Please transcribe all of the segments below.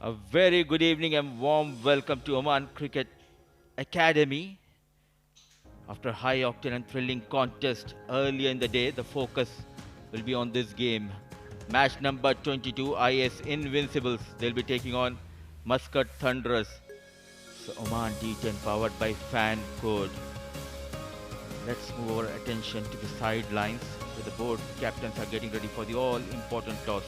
A very good evening and warm welcome to Oman Cricket Academy. After a high octane and thrilling contest earlier in the day, the focus will be on this game. Match number 22, IAS Invincibles. They'll be taking on Muscat Thunderers. So Oman D10 powered by Fan Code. Let's move our attention to the sidelines where the board captains are getting ready for the all important toss.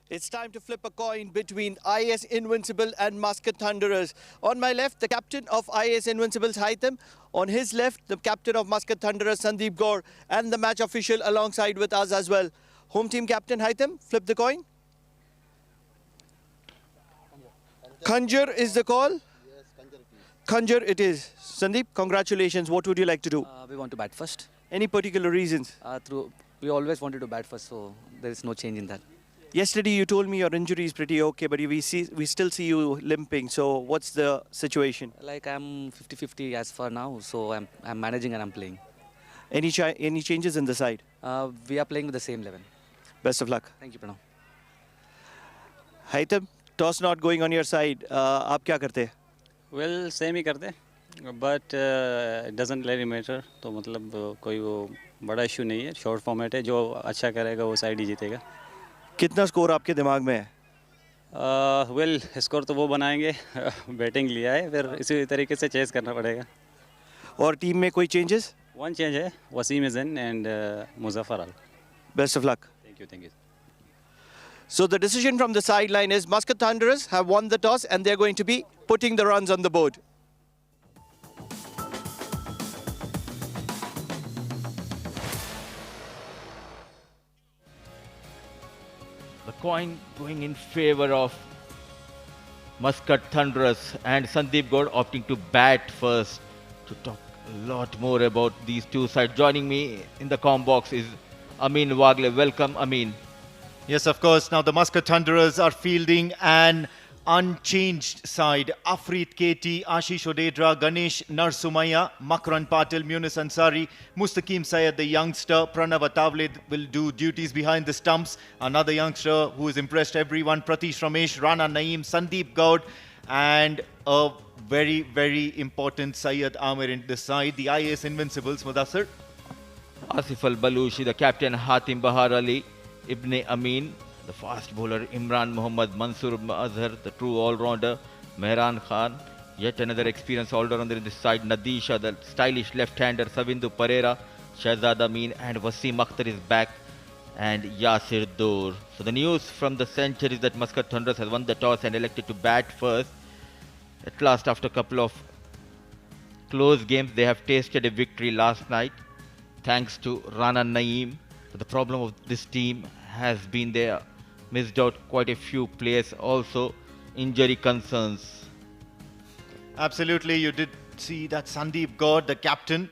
It's time to flip a coin between IAS Invincible and Muscat Thunderers. On my left, the captain of IAS Invincibles, Haitham. On his left, the captain of Muscat Thunderers, Sandeep Gaur, and the match official alongside with us as well. Home team captain, Haitham, flip the coin. Khanjar is the call? Yes, Khanjar it is. Sandeep, congratulations. What would you like to do? We want to bat first. Any particular reasons? We always wanted to bat first, so there is no change in that. Yesterday you told me your injury is pretty okay, but we still see you limping. So what's the situation? Like I'm 50-50 as for now, so I'm managing and I'm playing. Any changes in the side? We are playing with the same 11. Best of luck. Thank you, Pranav. Haitham, toss not going on your side. आप क्या करते हैं? Well, same ही करते, but it doesn't really matter. तो मतलब कोई वो बड़ा issue नहीं है. Short format है, जो अच्छा करेगा वो side ही जीतेगा. कितना स्कोर आपके दिमाग में है? Well, स्कोर तो वो बनाएंगे. बैटिंग लिया है, फिर इसी तरीके से चेस करना पड़ेगा. और टीम में कोई चेंजेस? One change है, Wasim is in and Muzaffar Al. Best of luck. Thank you. So the decision from the sideline is Muscat Thunderers have won the toss and they're going to be putting the runs on the board. The coin going in favor of Muscat Thunderers and Sandeep Gaur opting to bat first. To talk a lot more about these two sides, joining me in the comm box is Amin Wagle. Welcome, Amin. Yes, of course. Now the Muscat Thunderers are fielding an unchanged side. Afreet KT, Ashish Odedra, Ganesh Narsumaya, Makran Patil, Munis Ansari, Mustaqim Syed, the youngster, Pranav Atavle will do duties behind the stumps. Another youngster who has impressed everyone, Pratish Ramesh, Rana Naeem, Sandeep Gaud, and a very, very important Syed Amir in this side. The IAS Invincibles, Mudassir. Asif Al Balushi, the captain Hatim Bahar Ali, Ibn Amin, the fast bowler Imran Muhammad, Mansoor Azhar, the true all-rounder Mehran Khan, yet another experienced all-rounder in this side, Nadisha, the stylish left-hander Savindu Pereira, Shahzad Amin and Wasim Akhtar is back, and Yasir Dur. So the news from the centre is that Muscat Thunderers has won the toss and elected to bat first. At last, after a couple of close games, they have tasted a victory last night, thanks to Rana Naeem. But the problem of this team has been they missed out quite a few players, also injury concerns. Absolutely, you did see that Sandeep Gaud, the captain,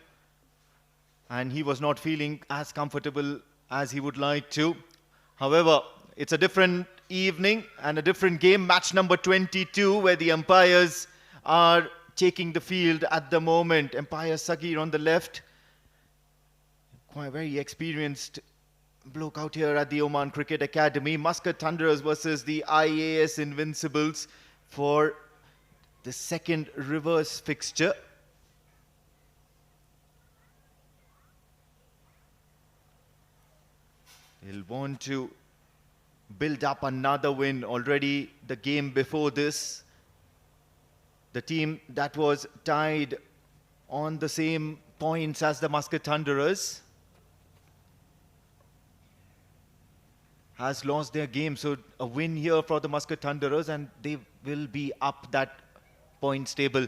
and he was not feeling as comfortable as he would like to. However, it's a different evening and a different game, match number 22, where the umpires are taking the field at the moment. Umpire Sagir on the left, quite very experienced bloke out here at the Oman Cricket Academy. Muscat Thunderers versus the IAS Invincibles for the second reverse fixture. He'll want to build up another win. Already the game before this, the team that was tied on the same points as the Muscat Thunderers has lost their game. So a win here for the Muscat Thunderers and they will be up that points table.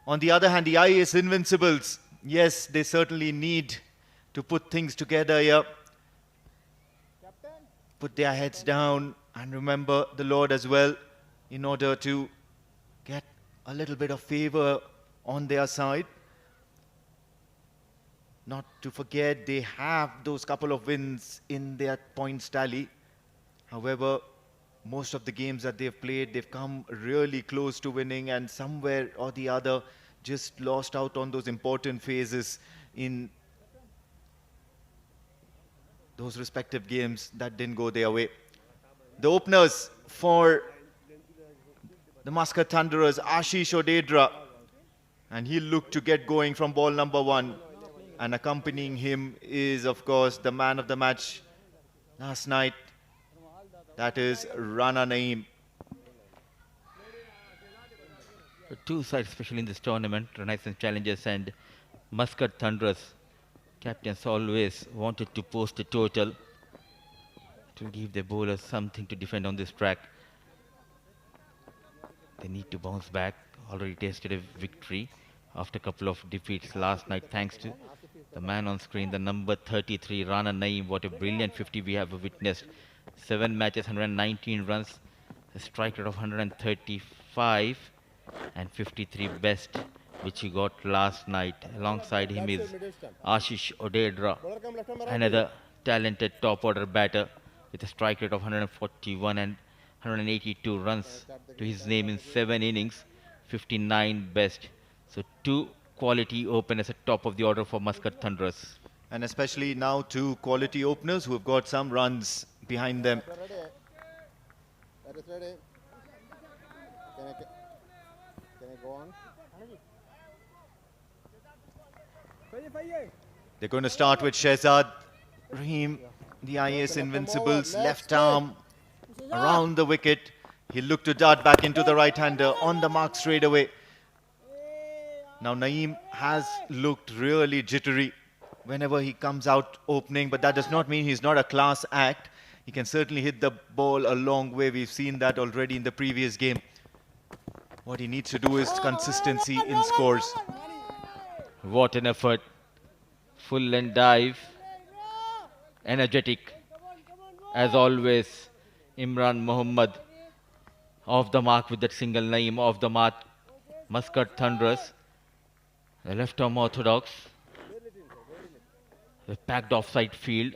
On the other hand, the IAS Invincibles, yes, they certainly need to put things together here. Put their heads down and remember the Lord as well in order to get a little bit of favor on their side. Not to forget, they have those couple of wins in their points tally. However, most of the games that they've played, they've come really close to winning, and somewhere or the other, just lost out on those important phases in those respective games that didn't go their way. The openers for the Muscat Thunderers, Ashish Odedra, and he looked to get going from ball number 1. And accompanying him is, of course, the man of the match last night. That is Rana Naeem. Two sides, especially in this tournament, Renaissance Challengers and Muscat Thunderers. Captains always wanted to post a total to give the bowlers something to defend on this track. They need to bounce back. Already tasted a victory after a couple of defeats last night, thanks to the man on screen, the number 33, Rana Naeem. What a brilliant 50 we have witnessed. 7 matches, 119 runs, a strike rate of 135 and 53 best, which he got last night. Alongside him is Ashish Odedra, another talented top order batter with a strike rate of 141 and 182 runs to his name in 7 innings, 59 best. So 2 quality openers at top of the order for Muscat Thunderers. And especially now 2 quality openers who have got some runs behind them. That is ready. Can I go on? They're going to start with Shehzad Rahim, the IAS Invincibles, left arm around the wicket. He'll look to dart back into the right-hander on the mark straight away. Now Naeem has looked really jittery whenever he comes out opening, but that does not mean he's not a class act. He can certainly hit the ball a long way. We've seen that already in the previous game. What he needs to do is consistency in scores. What an effort. Full and dive. Energetic. As always, Imran Mohammed off the mark with that single. Naeem off the mark. Muscat Thunderers. The left arm orthodox. The packed offside field.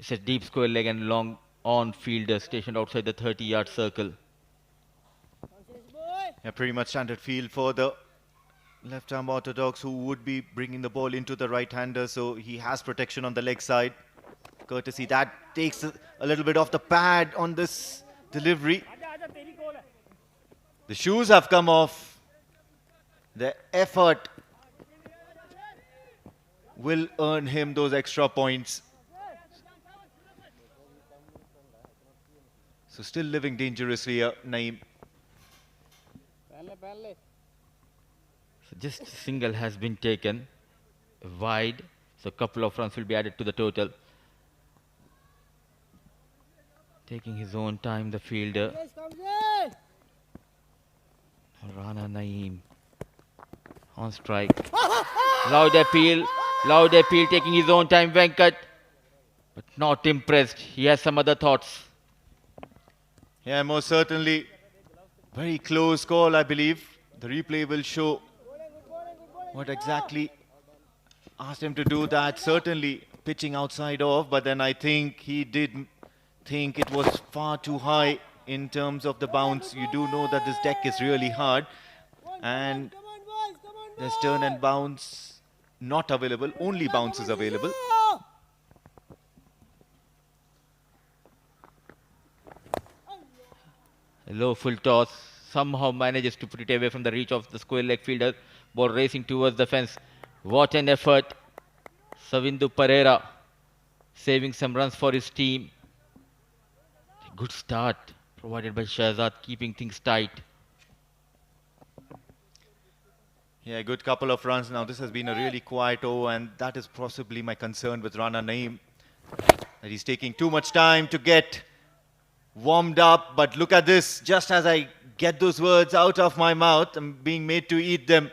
It's a deep square leg and long on fielder stationed outside the 30-yard circle. Yeah, pretty much standard field for the left arm orthodox, who would be bringing the ball into the right-hander, so he has protection on the leg side. Courtesy that takes a little bit off the pad on this delivery. The shoes have come off. The effort will earn him those extra points. So still living dangerously here, Naeem. So just single has been taken wide, so a couple of runs will be added to the total. Taking his own time, the fielder. Rana Naeem on strike. Loud appeal, taking his own time, Venkat. But not impressed. He has some other thoughts. Yeah, most certainly. Very close call, I believe. The replay will show what exactly asked him to do that. Certainly pitching outside off, but then I think he did think it was far too high in terms of the bounce. You do know that this deck is really hard, and there's turn and bounce not available, only bounce is available. A low full toss, somehow manages to put it away from the reach of the square leg fielder. Ball racing towards the fence. What an effort. Savindu Pereira saving some runs for his team. Good start provided by Shehzad, keeping things tight. Yeah, a good couple of runs. Now this has been a really quiet over, and that is possibly my concern with Rana Naeem. That he's taking too much time to get warmed up. But look at this, just as I get those words out of my mouth, I'm being made to eat them.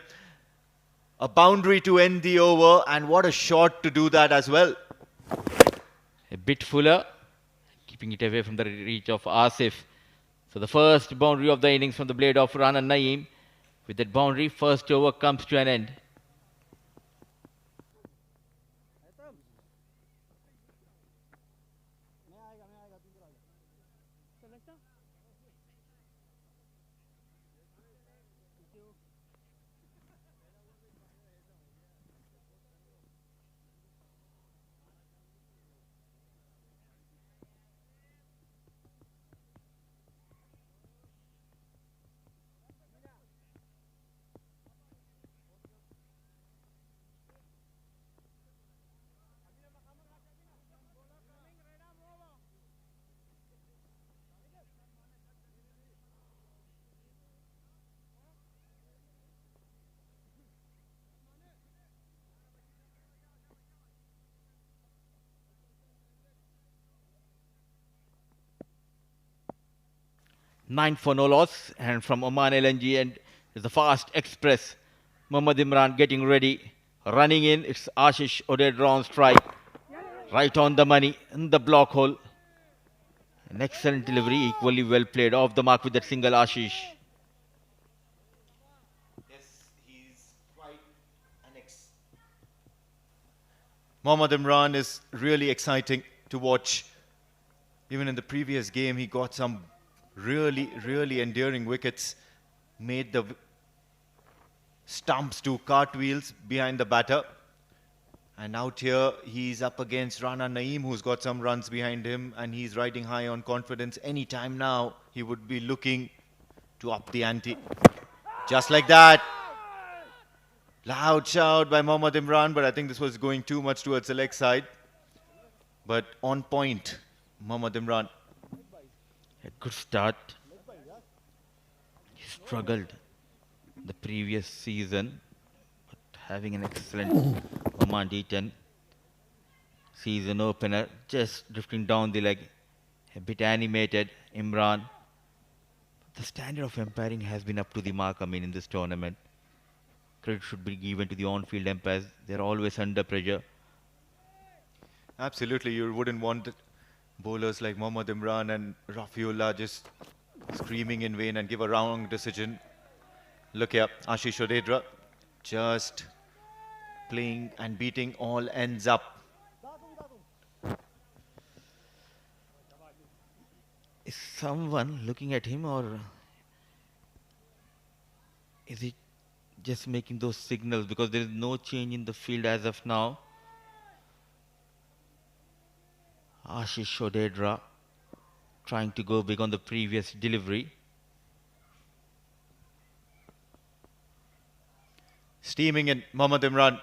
A boundary to end the over, and what a shot to do that as well. A bit fuller, keeping it away from the reach of Asif. So the first boundary of the innings from the blade of Rana Naeem. With that boundary, first over comes to an end. 9 for no loss. And from Oman LNG and is the fast express. Mohammad Imran getting ready. Running in. It's Ashish Odedra on strike. Right on the money in the block hole. An excellent delivery. Equally well played. Off the mark with that single Ashish. Mohammad Imran is really exciting to watch. Even in the previous game, he got some really enduring wickets. Made the stumps to cartwheels behind the batter. And out here, he's up against Rana Naeem, who's got some runs behind him, and he's riding high on confidence. Any time now, he would be looking to up the ante. Just like that. Loud shout by Mohammad Imran, but I think this was going too much towards the leg side. But on point, Mohammad Imran. A good start. He struggled the previous season, but having an excellent OMAN D10 season opener, just drifting down the leg, a bit animated. Imran. The standard of umpiring has been up to the mark, in this tournament. Credit should be given to the on-field umpires. They're always under pressure. Absolutely, you wouldn't want bowlers like Mohammad Imran and Rafiullah just screaming in vain and give a wrong decision. Look here, Ashish Odedra just playing and beating all ends up. Is someone looking at him, or is he just making those signals? Because there is no change in the field as of now. Ashish Odedra trying to go big on the previous delivery. Steaming in Mohammad Imran.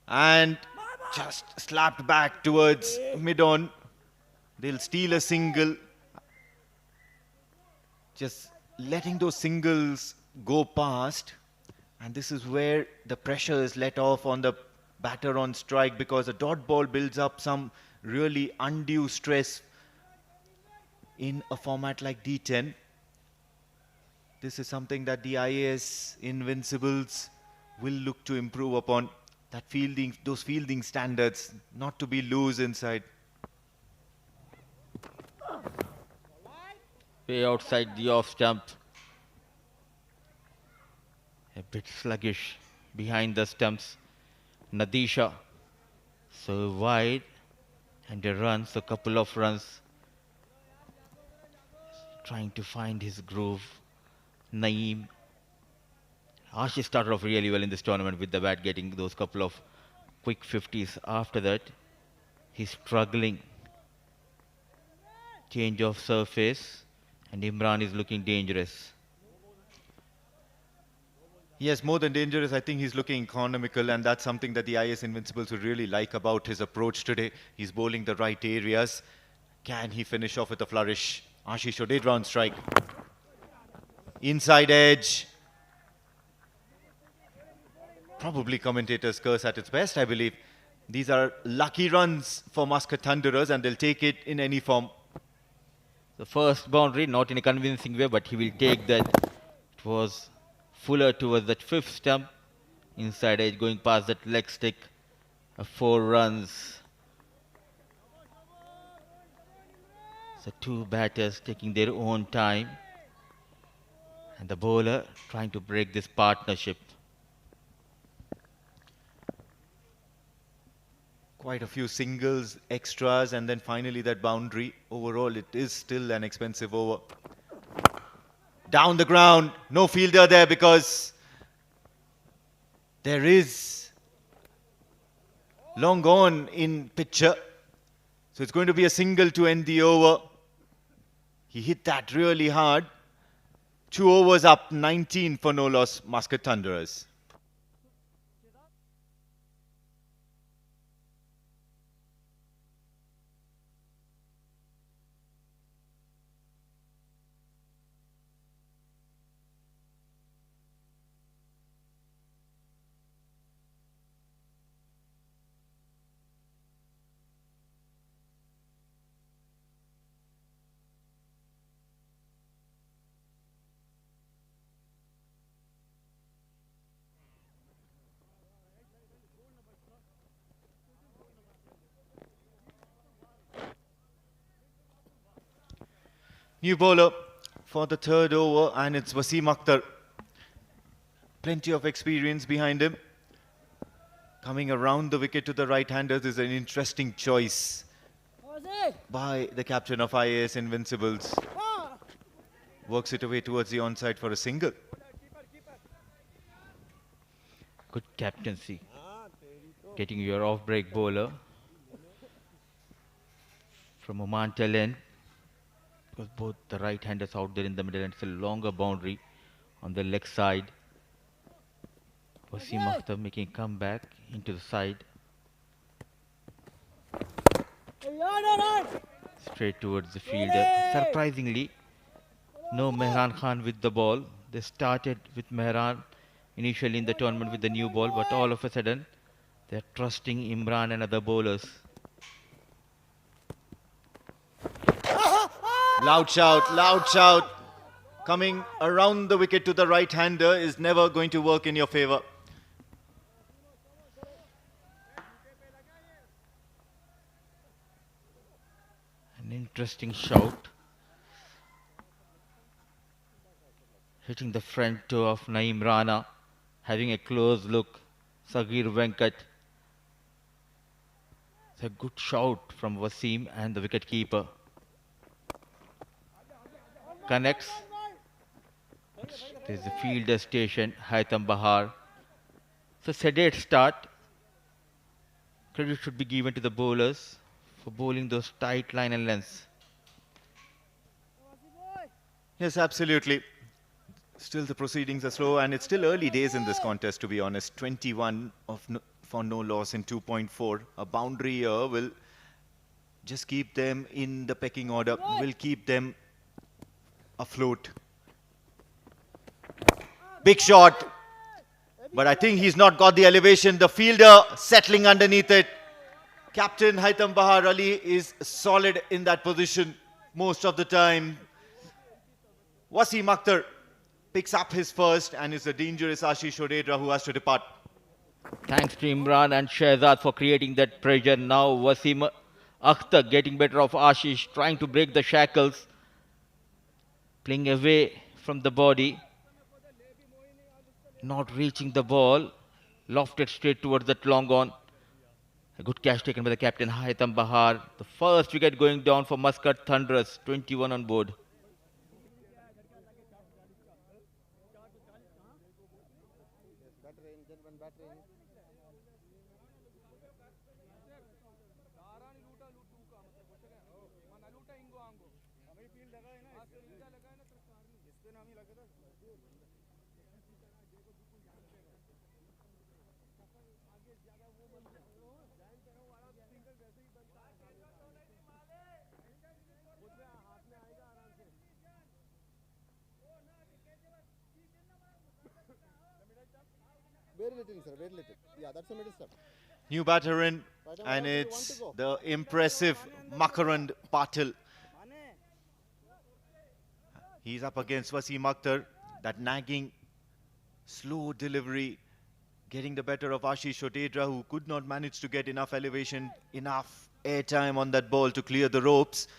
And just slapped back towards mid-on. They'll steal a single. Just letting those singles go past. And this is where the pressure is let off on the batter on strike, because a dot ball builds up some really undue stress in a format like D10. This is something that the IAS Invincibles will look to improve upon. That fielding, those fielding standards, not to be loose inside. Way outside the off stump. A bit sluggish behind the stumps. Nadisha so wide, and a run, so couple of runs. Trying to find his groove. Naeem. Ashish started off really well in this tournament with the bat, getting those couple of quick 50s. After that, he's struggling. Change of surface, and Imran is looking dangerous. Yes, more than dangerous, I think he's looking economical, and that's something that the IAS Invincibles would really like about his approach today. He's bowling the right areas. Can he finish off with a flourish? Ashish Odedra on strike. Inside edge. Probably commentator's curse at its best, I believe. These are lucky runs for Muscat Thunderers, and they'll take it in any form. The first boundary, not in a convincing way, but he will take that. It was fuller towards that fifth stump. Inside edge, going past that leg stick. 4 runs. So 2 batters taking their own time. And the bowler trying to break this partnership. Quite a few singles, extras, and then finally that boundary. Overall, it is still an expensive over. Down the ground, no fielder there because there is long gone in picture. So it's going to be a single to end the over. He hit that really hard. 2 overs up, 19 for no loss, Muscat Thunderers. New bowler for the third over, and it's Wasim Akhtar. Plenty of experience behind him. Coming around the wicket to the right-handers is an interesting choice by the captain of IAS Invincibles. Works it away towards the onside for a single. Good captaincy. Getting your off-break bowler from OMAN D10. Because both the right-handers out there in the middle and it's a longer boundary on the leg side. Wasim Akhtar making a comeback into the side. Straight towards the fielder. Surprisingly, no Mehran Khan with the ball. They started with Mehran initially in the tournament with the new ball, but all of a sudden they're trusting Imran and other bowlers. Loud shout, loud shout. Coming around the wicket to the right-hander is never going to work in your favour. An interesting shout. Hitting the front toe of Naeem Rana. Having a close look. Sagir Venkat. It's a good shout from Wasim and the wicket-keeper. Connects. There's the fielder station, Haitham Bahar. So sedate start. Credit should be given to the bowlers for bowling those tight line and lengths. Yes, absolutely. Still the proceedings are slow, and it's still early days in this contest, to be honest. 21 for no loss in 2.4. A boundary here will just keep them in the pecking order, will keep them afloat. Big shot, but I think he's not got the elevation. The fielder settling underneath it. Captain Haitham Bahar Ali is solid in that position most of the time. Wasim Akhtar picks up his first, and it's a dangerous Ashish Odedra who has to depart. Thanks to Imran and Shehzad for creating that pressure. Now Wasim Akhtar getting better of Ashish, trying to break the shackles. Playing away from the body. Not reaching the ball. Lofted straight towards that long on. A good catch taken by the captain Haitham Bahar. The first wicket going down for Muscat Thunderers. 21 on board. Very little, sir, very little. Yeah, that's a middle step. New batter in, and it's the impressive Makarand Patil. He's up against Wasim Akhtar. That nagging, slow delivery, getting the better of Ashish Odedra, who could not manage to get enough elevation, enough airtime on that ball to clear the ropes.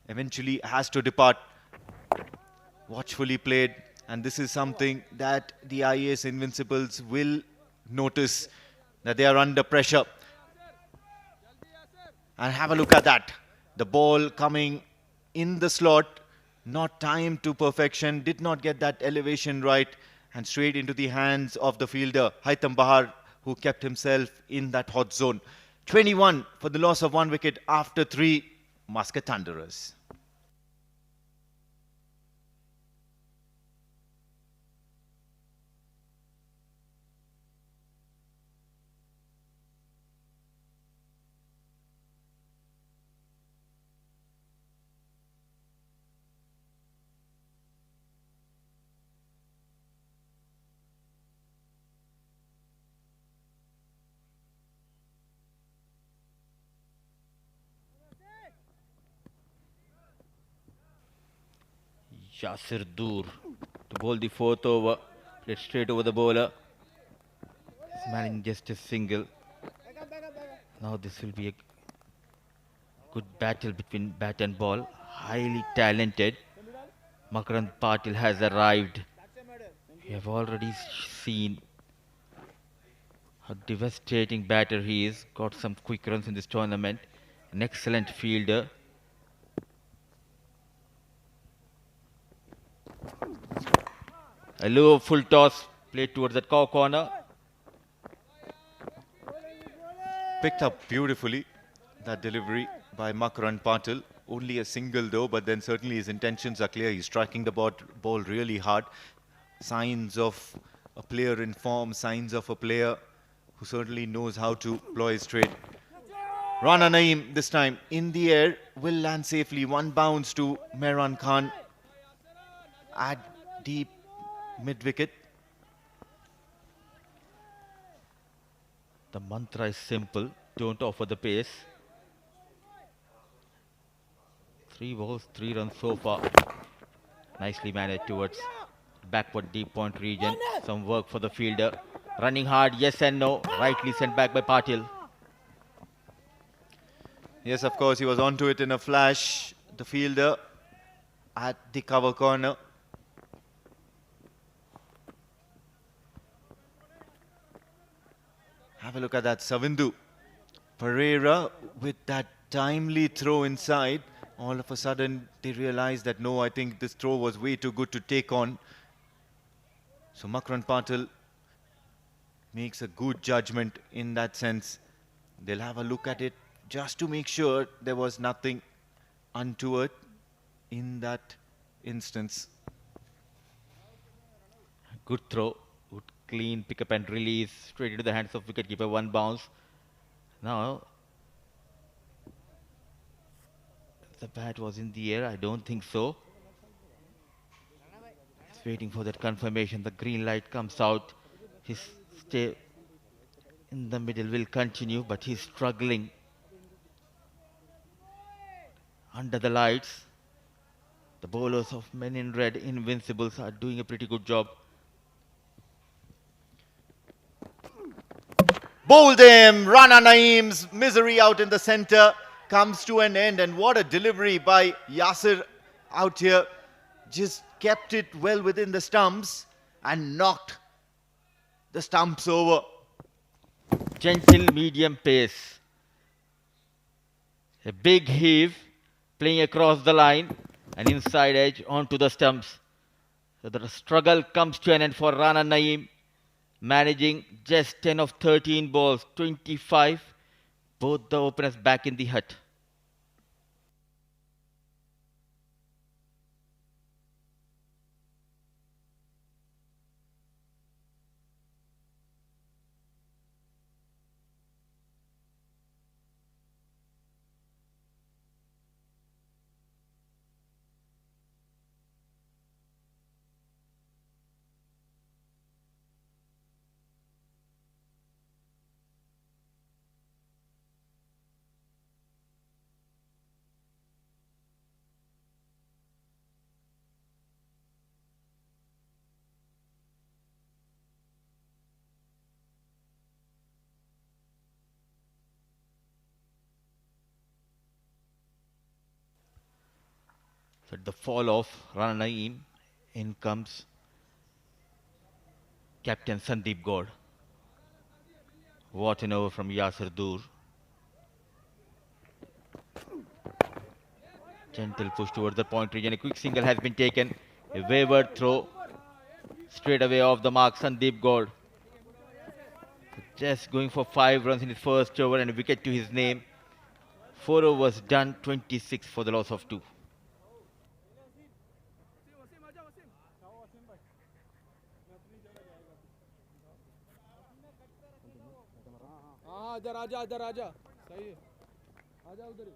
Eventually has to depart. Watchfully played, and this is something that the IAS Invincibles will notice, that they are under pressure. And have a look at that. The ball coming in the slot, not timed to perfection, did not get that elevation right, and straight into the hands of the fielder, Haitham Bahar, who kept himself in that hot zone. 21 for the loss of 1 wicket after 3 Muscat Thunderers. Yasir Dur to bowl the 4th over. Played straight over the bowler. He's managing just a single. Now this will be a good battle between bat and ball. Highly talented. Makarand Patil has arrived. We have already seen how devastating batter he is. Got some quick runs in this tournament. An excellent fielder. A low full toss played towards that corner. Picked up beautifully that delivery by Makarand Patil. Only a single though, but then certainly his intentions are clear. He's striking the ball really hard. Signs of a player in form, signs of a player who certainly knows how to ploy his trade. Rana Naeem this time in the air will land safely. One bounce to Mehran Khan at deep mid-wicket. The mantra is simple. Don't offer the pace. 3 balls, 3 runs so far. Nicely managed towards backward deep point region. Some work for the fielder. Running hard, yes and no. Rightly sent back by Patil. Yes, of course, he was onto it in a flash. The fielder at the cover corner. Have a look at that, Savindu. Pereira with that timely throw inside. All of a sudden, they realized that no, I think this throw was way too good to take on. So Makarand Patil makes a good judgment in that sense. They'll have a look at it just to make sure there was nothing untoward in that instance. Good throw. Good clean pick up and release. Straight into the hands of wicketkeeper. One bounce. Now, the bat was in the air. I don't think so. He's waiting for that confirmation. The green light comes out. His stay in the middle will continue, but he's struggling under the lights. The bowlers of Men in Red, Invincibles, are doing a pretty good job. Bowled him. Rana Naeem's misery out in the centre comes to an end. And what a delivery by Yasir out here. Just kept it well within the stumps and knocked the stumps over. Gentle medium pace. A big heave playing across the line and inside edge onto the stumps. So the struggle comes to an end for Rana Naeem, managing just 10 of 13 balls, 25. Both the openers back in the hut. So at the fall of Rana Naeem, in comes Captain Sandeep Gaur. What an over from Yasir Dur. Gentle push towards the point region. A quick single has been taken. A wayward throw straight away off the mark. Sandeep Gaur just going for 5 runs in his first over and a wicket to his name. 4 overs done, 26 for the loss of 2. इधर आजा इधर आजा सही है आजा उधर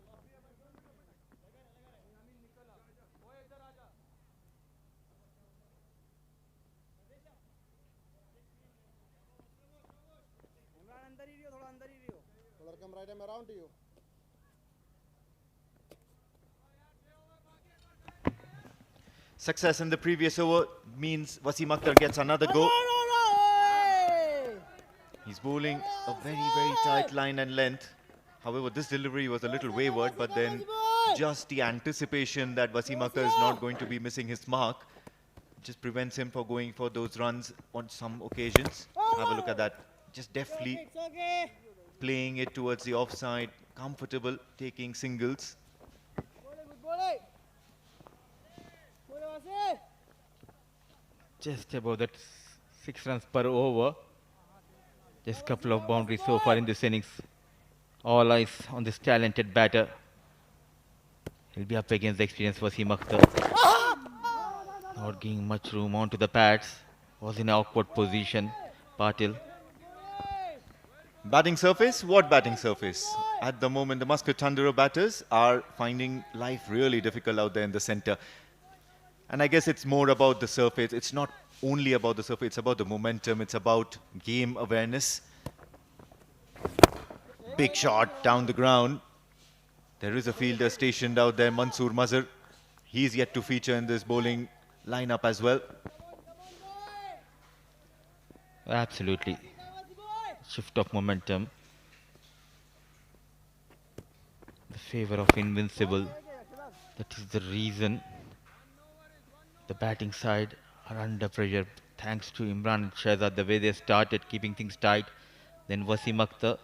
इमरान अंदर ही रहियो थोड़ा अंदर ही रहियो थोड़ा कम राइट में around you Success in the previous over means Wasim Akhtar gets another go. He's bowling a very, very tight line and length. However, this delivery was a little wayward, but then just the anticipation that Wasim Akhtar is not going to be missing his mark just prevents him from going for those runs on some occasions. Have a look at that. Just deftly playing it towards the offside, comfortable, taking singles. Just about that 6 runs per over. Just a couple of boundaries so far in this innings. All eyes on this talented batter. He'll be up against the experienced Wasim Akhtar. Not giving much room onto the pads. Was in an awkward position. Patil. Batting surface? What batting surface? At the moment, the Muscat Thunderer batters are finding life really difficult out there in the centre. And I guess it's more about the surface. It's not only about the surface, it's about the momentum, it's about game awareness. Big shot down the ground. There is a fielder stationed out there, Mansoor Mazhar. He's yet to feature in this bowling lineup as well. Absolutely. Shift of momentum. The favor of Invincible. That is the reason the batting side are under pressure. Thanks to Imran and Shahzad, the way they started keeping things tight. Then Wasim Akhtar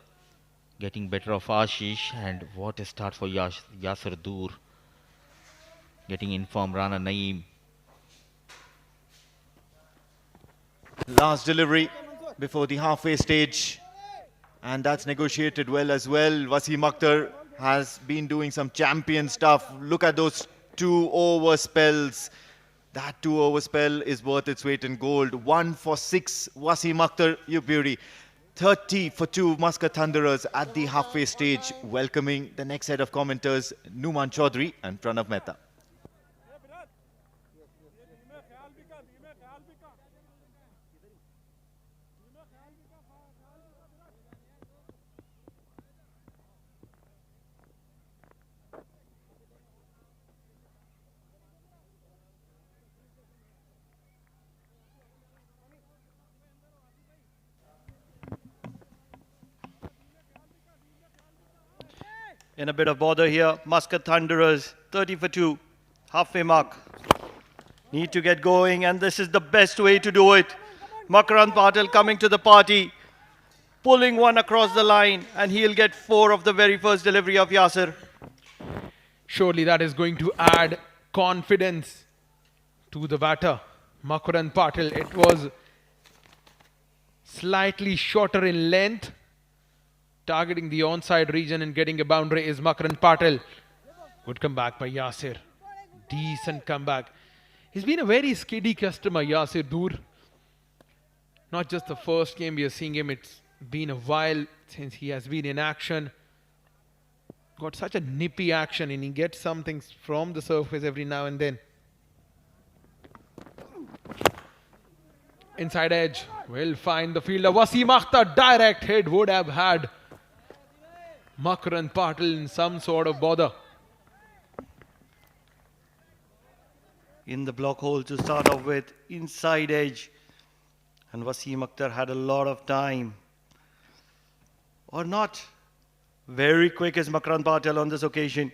getting better of Ashish, and what a start for Yasir Dur. Getting informed Rana Naeem. Last delivery before the halfway stage, and that's negotiated well as well. Wasim Akhtar has been doing some champion stuff. Look at those 2 over spells. That 2 over spell is worth its weight in gold. 1 for 6, Wasim Akhtar, you beauty. 30 for 2 Muscat Thunderers at the halfway stage, welcoming the next set of commenters, Numan Chaudhary and Pranav Mehta. In a bit of bother here, Muscat Thunderers, 30 for 2, halfway mark. Need to get going, and this is the best way to do it. Makarand Patil coming to the party, pulling one across the line, and he'll get 4 of the very first delivery of Yasir. Surely that is going to add confidence to the batter, Makarand Patil. It was slightly shorter in length. Targeting the onside region and getting a boundary is Makarand Patil. Good comeback by Yasir. Decent comeback. He's been a very skiddy customer, Yasir Dur. Not just the first game we are seeing him, it's been a while since he has been in action. Got such a nippy action, and he gets something from the surface every now and then. Inside edge will find the fielder. Wasim Akhtar, direct hit would have had Makarand Patil in some sort of bother. In the block hole to start off with, inside edge. And Wasim Akhtar had a lot of time. Or not. Very quick is Makarand Patil on this occasion.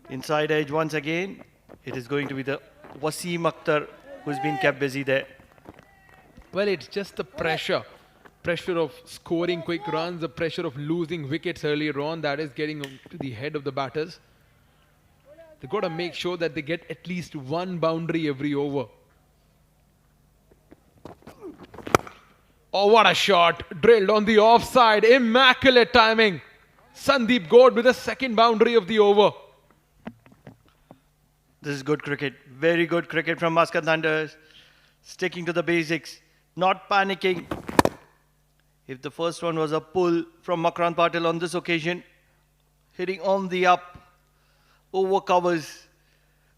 Inside edge once again. It is going to be the Wasim Akhtar who's been kept busy there. Well, it's just the pressure. Pressure of scoring quick runs, the pressure of losing wickets earlier on, that is getting to the head of the batters. They've got to make sure that they get at least 1 boundary every over. Oh, what a shot. Drilled on the offside. Immaculate timing. Sandeep Gord with a 2nd boundary of the over. This is good cricket. Very good cricket from Muscat Thunderers. Sticking to the basics. Not panicking. If the first one was a pull from Makarand Patil on this occasion, hitting on the up, over covers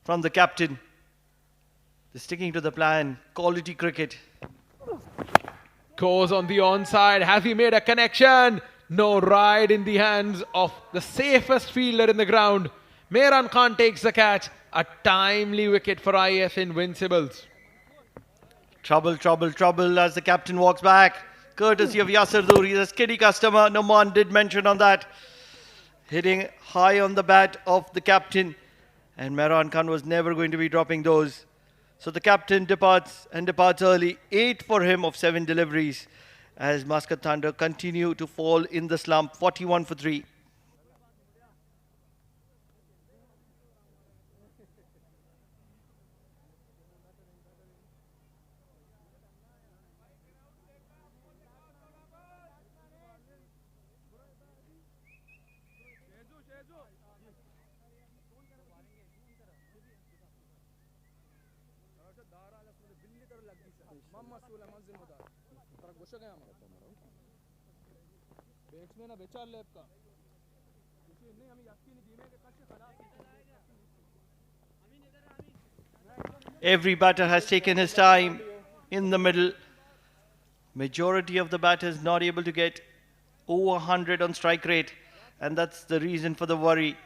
from the captain. They're sticking to the plan. Quality cricket. Goes on the onside. Has he made a connection? No, ride in the hands of the safest fielder in the ground. Mehran Khan takes the catch. A timely wicket for IAS Invincibles. Trouble, trouble, trouble as the captain walks back. Courtesy of Yasir Dur. He's a skiddy customer. Noman did mention on that. hitting high on the bat of the captain. And Mehran Khan was never going to be dropping those. So the captain departs and departs early. 8 for him of 7 deliveries as Muscat Thunder continue to fall in the slump. 41 for 3. Every batter has taken his time in the middle. Majority of the batters not able to get over 100 on strike rate, and that's the reason for the worry.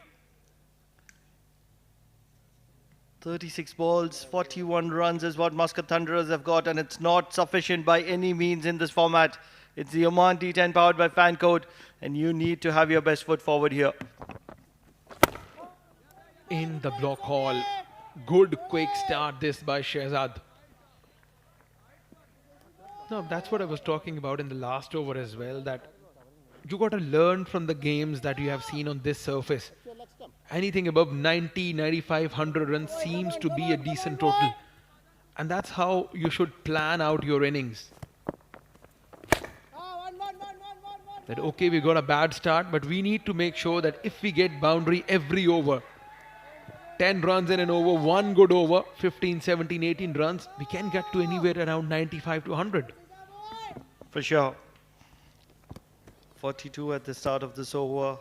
36 balls, 41 runs is what Muscat Thunderers have got, and it's not sufficient by any means in this format. It's the OMAN D10 powered by Fan Code, and you need to have your best foot forward here. In the block hall. Good quick start this by Shehzad. No, that's what I was talking about in the last over as well, that you got to learn from the games that you have seen on this surface. Anything above 90, 95, 100 runs seems to be a decent total. And that's how you should plan out your innings. That okay, we got a bad start, but we need to make sure that if we get boundary every over, 10 runs in an over, one good over, 15, 17, 18 runs, we can get to anywhere around 95 to 100. For sure. 42 at the start of this over.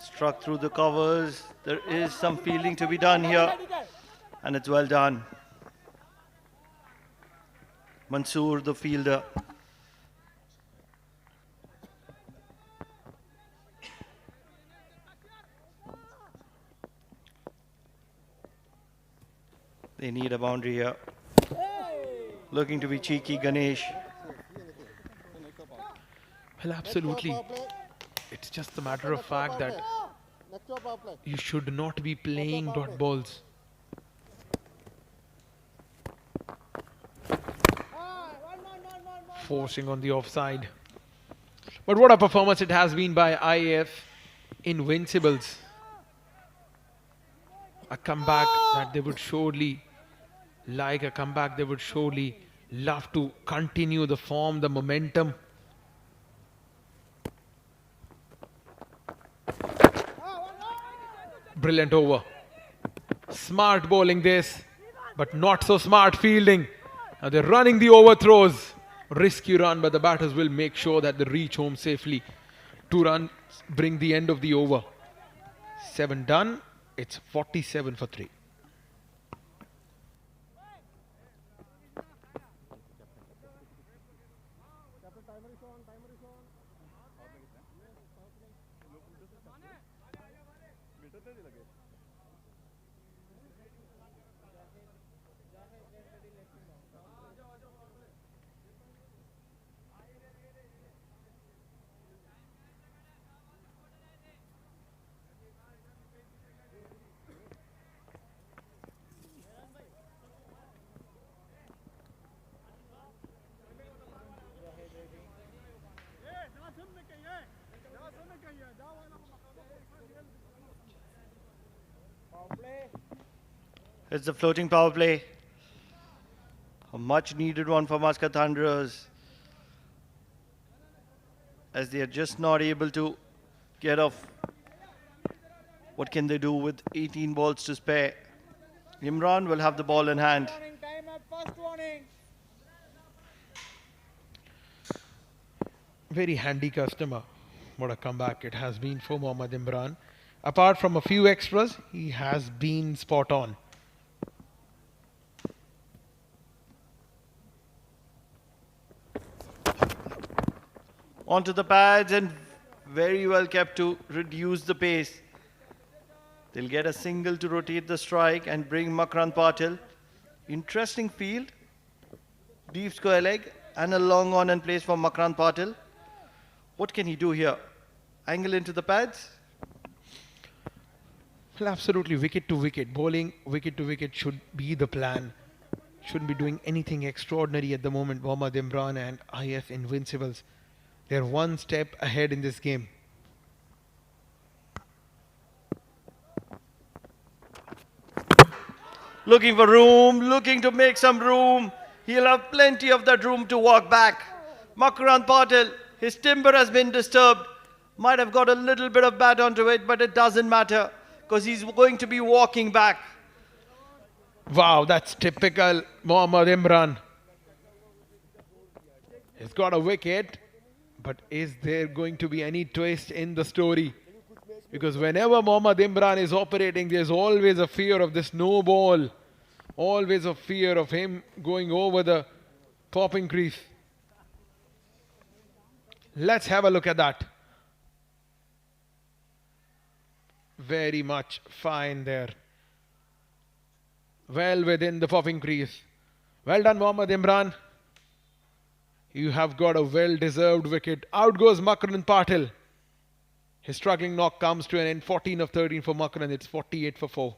Struck through the covers. There is some fielding to be done here, and it's well done. Mansoor, the fielder. They need a boundary here. Looking to be cheeky, Ganesh. Well, absolutely. It's just a matter of fact that you should not be playing dot balls. Forcing on the offside. But what a performance it has been by IAS Invincibles. A comeback that they would surely like, a comeback they would surely love to continue the form, the momentum. Brilliant over. Smart bowling this, but not so smart fielding. Now they're running the overthrows. Risky run, but the batters will make sure that they reach home safely. 2 runs bring the end of the over. 7 done. It's 47 for 3. It's the floating power play. A much needed one for Muscat Thunderers, as they are just not able to get off. What can they do with 18 balls to spare? Imran will have the ball in hand. Time up, first warning. Very handy customer. What a comeback it has been for Mohammad Imran. Apart from a few extras, he has been spot on. Onto the pads and very well kept to reduce the pace. They'll get a single to rotate the strike and bring Makrant Patil. Interesting field. Deep square leg and a long on and place for Makrant Patil. What can he do here? Angle into the pads. Well, absolutely wicket to wicket. Bowling wicket to wicket should be the plan. Shouldn't be doing anything extraordinary at the moment. Mohammad Imran and IAS Invincibles. They're one step ahead in this game. Looking for room, looking to make some room. He'll have plenty of that room to walk back. Makarand Patel, his timber has been disturbed. Might have got a little bit of bat onto it, but it doesn't matter because he's going to be walking back. Wow, that's typical Mohammad Imran. He's got a wicket, but is there going to be any twist in the story? Because whenever Mohammad Imran is operating, there's always a fear of this no ball. Always a fear of him going over the popping crease. Let's have a look at that. Very much fine there. Well within the popping crease. Well done, Mohammad Imran. You have got a well-deserved wicket. Out goes Makarand Patel. His struggling knock comes to an end. 14 of 13 for Makarand. It's 48 for 4.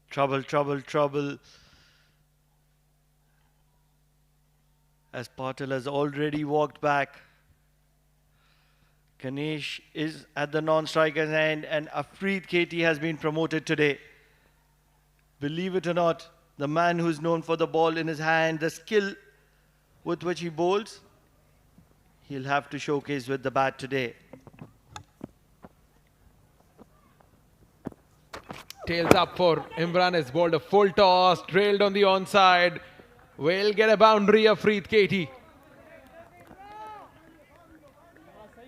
Trouble, trouble, trouble. As Patel has already walked back. Ganesh is at the non-striker's end and Afreed KT has been promoted today. Believe it or not, the man who's known for the ball in his hand, the skill with which he bowls, he'll have to showcase with the bat today. Tails up for Imran. Has bowled a full toss, trailed on the onside. Will get a boundary, Afreed KT.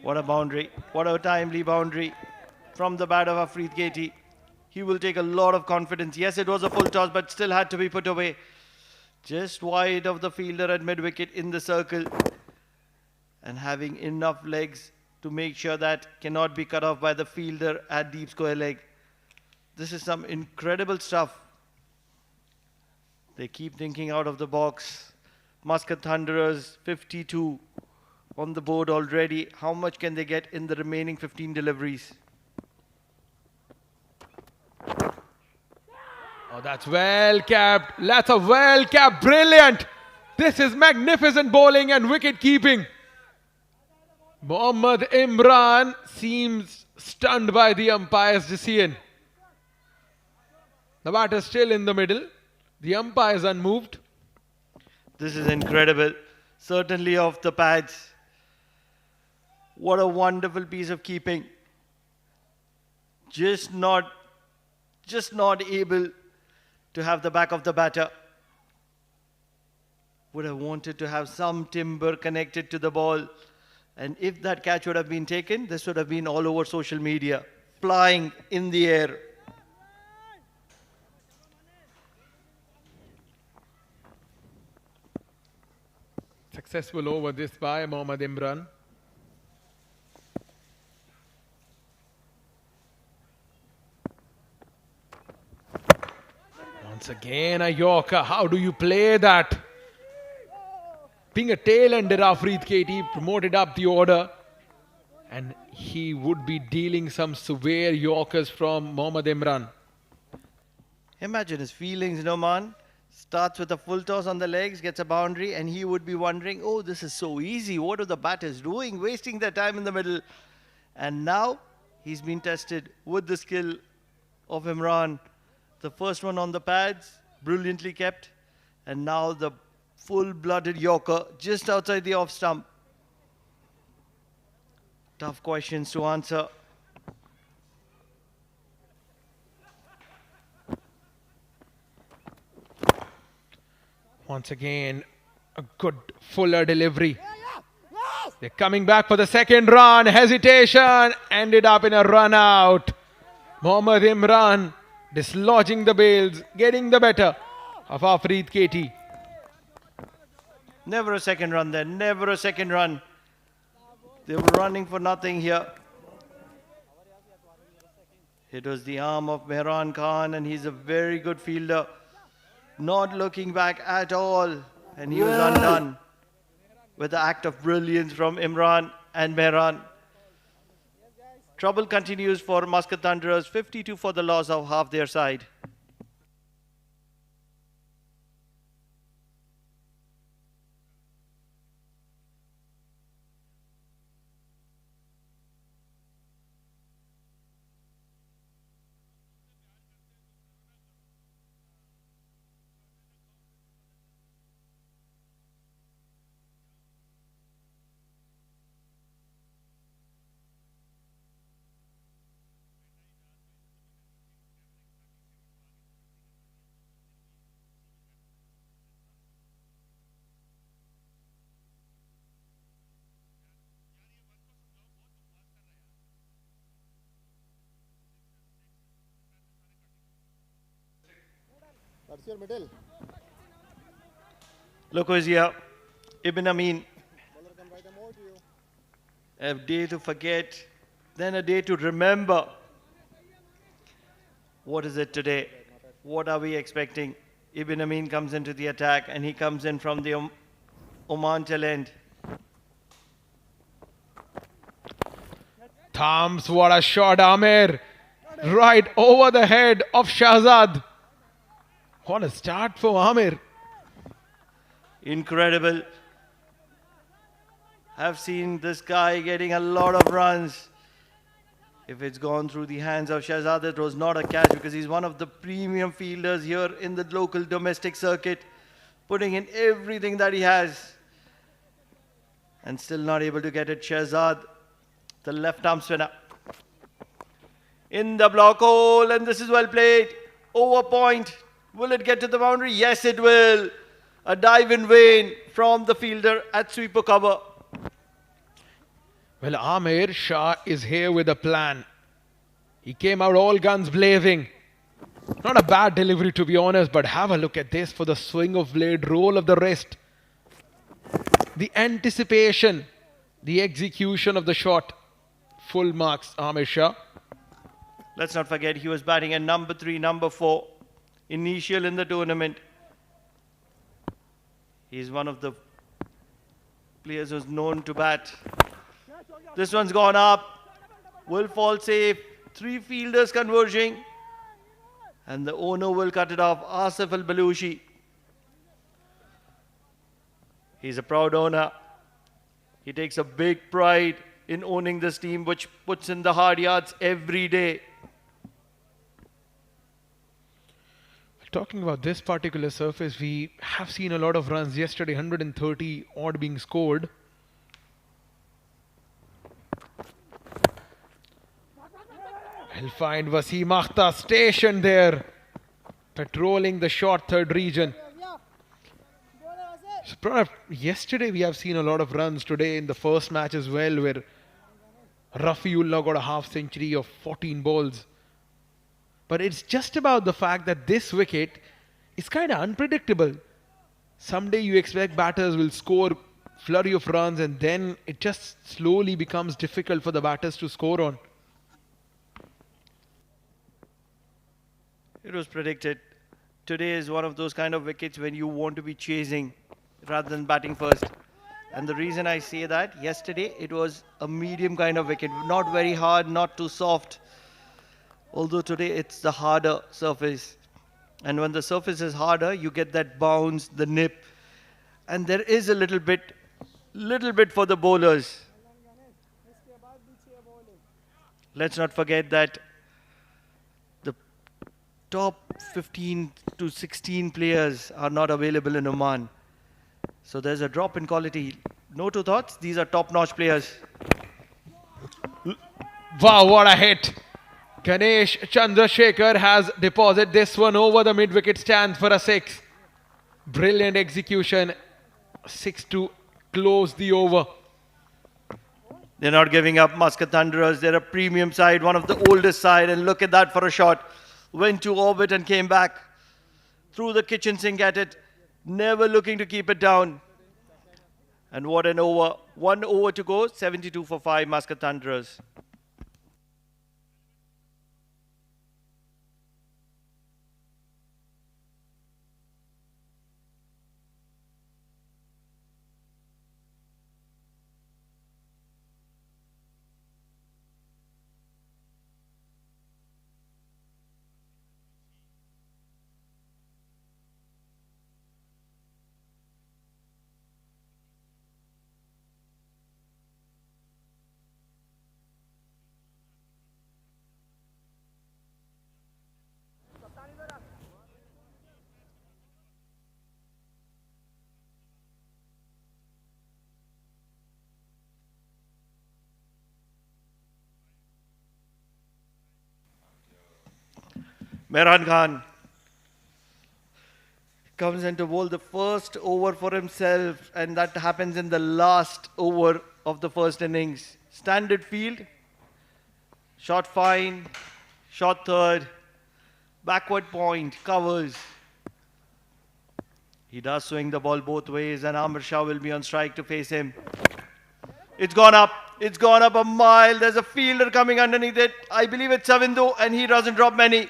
What a boundary. What a timely boundary from the bat of Afreed KT. He will take a lot of confidence. Yes, it was a full toss, but still had to be put away. Just wide of the fielder at mid-wicket in the circle. And having enough legs to make sure that cannot be cut off by the fielder at deep square leg. This is some incredible stuff. They keep thinking out of the box. Muscat Thunderers, 52 on the board already. How much can they get in the remaining 15 deliveries? Oh, that's well capped. That's a well capped. Brilliant. This is magnificent bowling and wicket keeping. Mohammad Imran seems stunned by the umpire's decision. The bat is still in the middle. The umpire is unmoved. This is incredible. Certainly off the pads. What a wonderful piece of keeping. Just not able to have the back of the batter. Would have wanted to have some timber connected to the ball. And if that catch would have been taken, this would have been all over social media. Flying in the air. Successful over this by Mohammad Imran. Once again a Yorker. How do you play that? Being a tail-ender, Afreed KT promoted up the order. And he would be dealing some severe Yorkers from Mohammad Imran. Imagine his feelings, no man. Starts with a full toss on the legs, gets a boundary, and he would be wondering, oh, this is so easy. What are the batters doing? Wasting their time in the middle. And now he's been tested with the skill of Imran. The first one on the pads, brilliantly kept. And now the full-blooded Yorker just outside the off stump. Tough questions to answer. Once again, a good fuller delivery. They're coming back for the second run. Hesitation. Ended up in a run out. Mohammad Imran dislodging the bails, getting the better of Afreed Katie. Never a second run there. Never a second run. They were running for nothing here. It was the arm of Mehran Khan, and he's a very good fielder. Not looking back at all. And he was undone with the act of brilliance from Imran and Mehran. Trouble continues for Muscat Thunderers. 52 for the loss of half their side. That's your middle. Look who's here. Ibn Amin. Bowler can write a more to you. A day to forget, then a day to remember. What is it today? What are we expecting? Ibn Amin comes into the attack, and he comes in from the Oman tail end. Thumbs, what a shot, Amir. Right over the head of Shahzad. What a start for Amir. Incredible. I've seen this guy getting a lot of runs. If it's gone through the hands of Shahzad, it was not a catch, because he's one of the premium fielders here in the local domestic circuit, putting in everything that he has. And still not able to get it. Shahzad, the left arm spinner. In the block hole, and this is well played. Over point. Will it get to the boundary? Yes, it will. A dive in vain from the fielder at sweeper cover. Well, Amir Shah is here with a plan. He came out all guns blazing. Not a bad delivery, to be honest, but have a look at this for the swing of blade, roll of the wrist. The anticipation, the execution of the shot. Full marks, Amir Shah. Let's not forget, he was batting at number 3, number 4, initial in the tournament. He's one of the players who's known to bat. This one's gone up. Will fall safe. 3 fielders converging. And the owner will cut it off. Asif Al-Balushi. He's a proud owner. He takes a big pride in owning this team, which puts in the hard yards every day. Talking about this particular surface, we have seen a lot of runs yesterday, 130 odd being scored. He'll find Wasim Akhtar stationed there, patrolling the short third region. So, yesterday we have seen a lot of runs. Today in the first match as well, where Rafiullah got a half century of 14 balls. But it's just about the fact that this wicket is kind of unpredictable. Someday you expect batters will score flurry of runs, and then it just slowly becomes difficult for the batters to score on. It was predicted. Today is one of those kind of wickets when you want to be chasing rather than batting first. And the reason I say that, yesterday it was a medium kind of wicket. Not very hard, not too soft. Although today it's the harder surface. And when the surface is harder, you get that bounce, the nip. And there is a little bit for the bowlers. Let's not forget that the top 15 to 16 players are not available in Oman. So there's a drop in quality. No two thoughts, these are top-notch players. Wow, what a hit. Ganesh Chandrasekhar has deposited this one over the mid-wicket stand for a 6. Brilliant execution. 6 to close the over. They're not giving up, Muscat Thunderers. They're a premium side, one of the oldest side. And look at that for a shot. Went to orbit and came back. Threw the kitchen sink at it. Never looking to keep it down. And what an over. 1 over to go. 72 for 5, Muscat Thunderers. Mehran Khan comes in to bowl the first over for himself, and that happens in the last over of the first innings. Standard field, shot fine, shot third, backward point, covers. He does swing the ball both ways, and Amir Shah will be on strike to face him. It's gone up a mile. There's a fielder coming underneath it. I believe it's Savindu, and he doesn't drop many.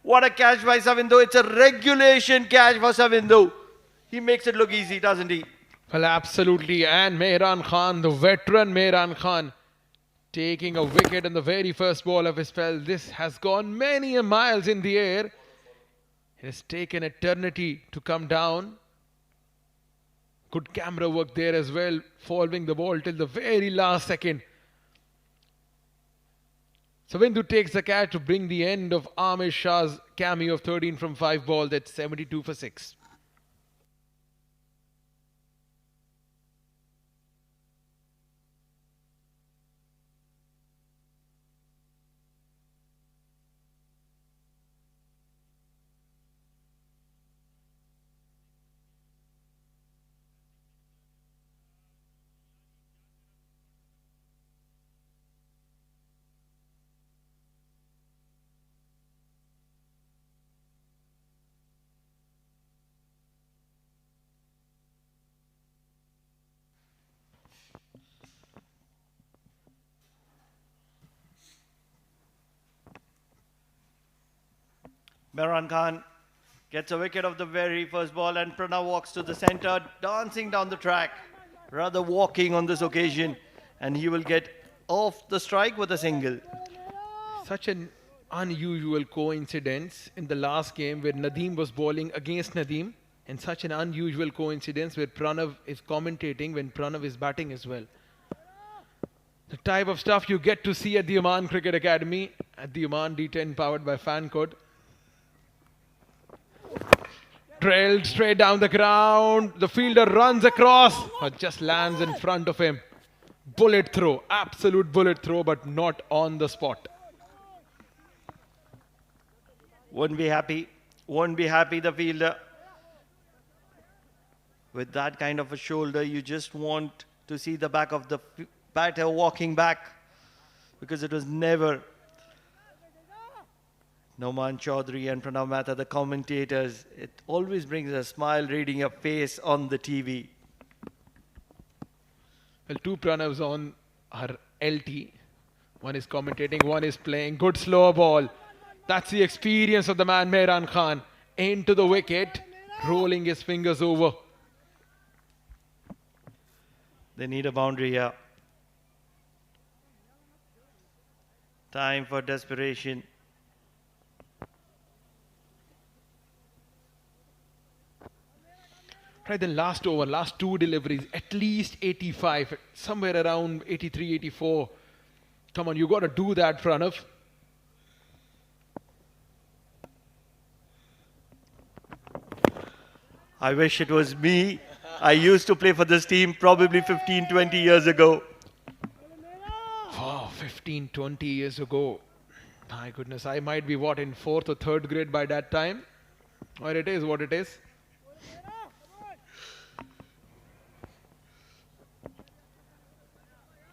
What a catch by Savindu. It's a regulation catch for Savindu. He makes it look easy, doesn't he? Well, absolutely. And Mehran Khan, the veteran Mehran Khan, taking a wicket in the very first ball of his spell. This has gone many miles in the air. It has taken eternity to come down. Good camera work there as well, following the ball till the very last second. Savindu takes the catch to bring the end of Amir Shah's cameo of 13 from 5 ball. That's 72 for 6. Mehran Khan gets a wicket of the very first ball, and Pranav walks to the center, dancing down the track, rather walking on this occasion, and he will get off the strike with a single. Such an unusual coincidence in the last game where Nadeem was bowling against Nadeem, and such an unusual coincidence where Pranav is commentating when Pranav is batting as well. The type of stuff you get to see at the Oman Cricket Academy, at the OMAN D10 powered by Fancode. Drilled straight down the ground. The fielder runs across, but just lands in front of him. Bullet throw, absolute bullet throw, but not on the spot. Won't be happy the fielder. With that kind of a shoulder, you just want to see the back of the batter walking back, because it was never Noman Chaudhary and Pranav Mehta, the commentators. It always brings a smile reading a face on the TV. Well, two Pranavs on her LT. One is commentating, one is playing. Good slow ball. That's the experience of the man Mehran Khan. Into the wicket, rolling his fingers over. They need a boundary here. Time for desperation. Right, then last over, last two deliveries, at least 85, somewhere around 83, 84. Come on, you got to do that, Pranav. I wish it was me. I used to play for this team probably 15, 20 years ago. Wow, 15, 20 years ago. My goodness, I might be what, in 4th or 3rd grade by that time? Or it is what it is.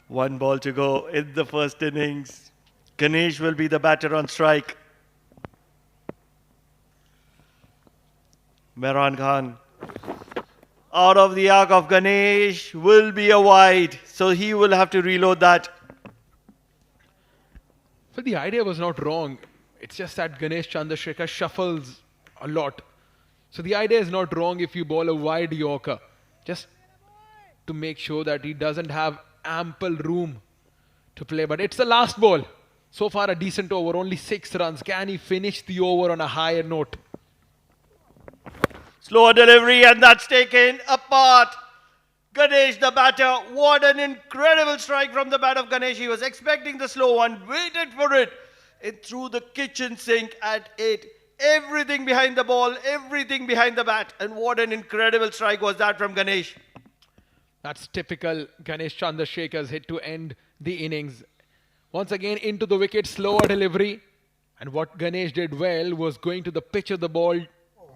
One ball to go in the first innings. Ganesh will be the batter on strike. Mehran Khan. Out of the arc of Ganesh will be a wide. So he will have to reload that. But the idea was not wrong. It's just that Ganesh Chandrasekhar shuffles a lot. So the idea is not wrong if you bowl a wide Yorker. Just to make sure that he doesn't have ample room to play. But it's the last ball. So far a decent over, only 6 runs. Can he finish the over on a higher note? Slower delivery and that's taken apart. Ganesh the batter. What an incredible strike from the bat of Ganesh. He was expecting the slow one, waited for it. It threw the kitchen sink at it. Everything behind the ball, everything behind the bat. And what an incredible strike was that from Ganesh. That's typical Ganesh Chandrasekhar's hit to end the innings. Once again into the wicket, slower delivery. And what Ganesh did well was going to the pitch of the ball,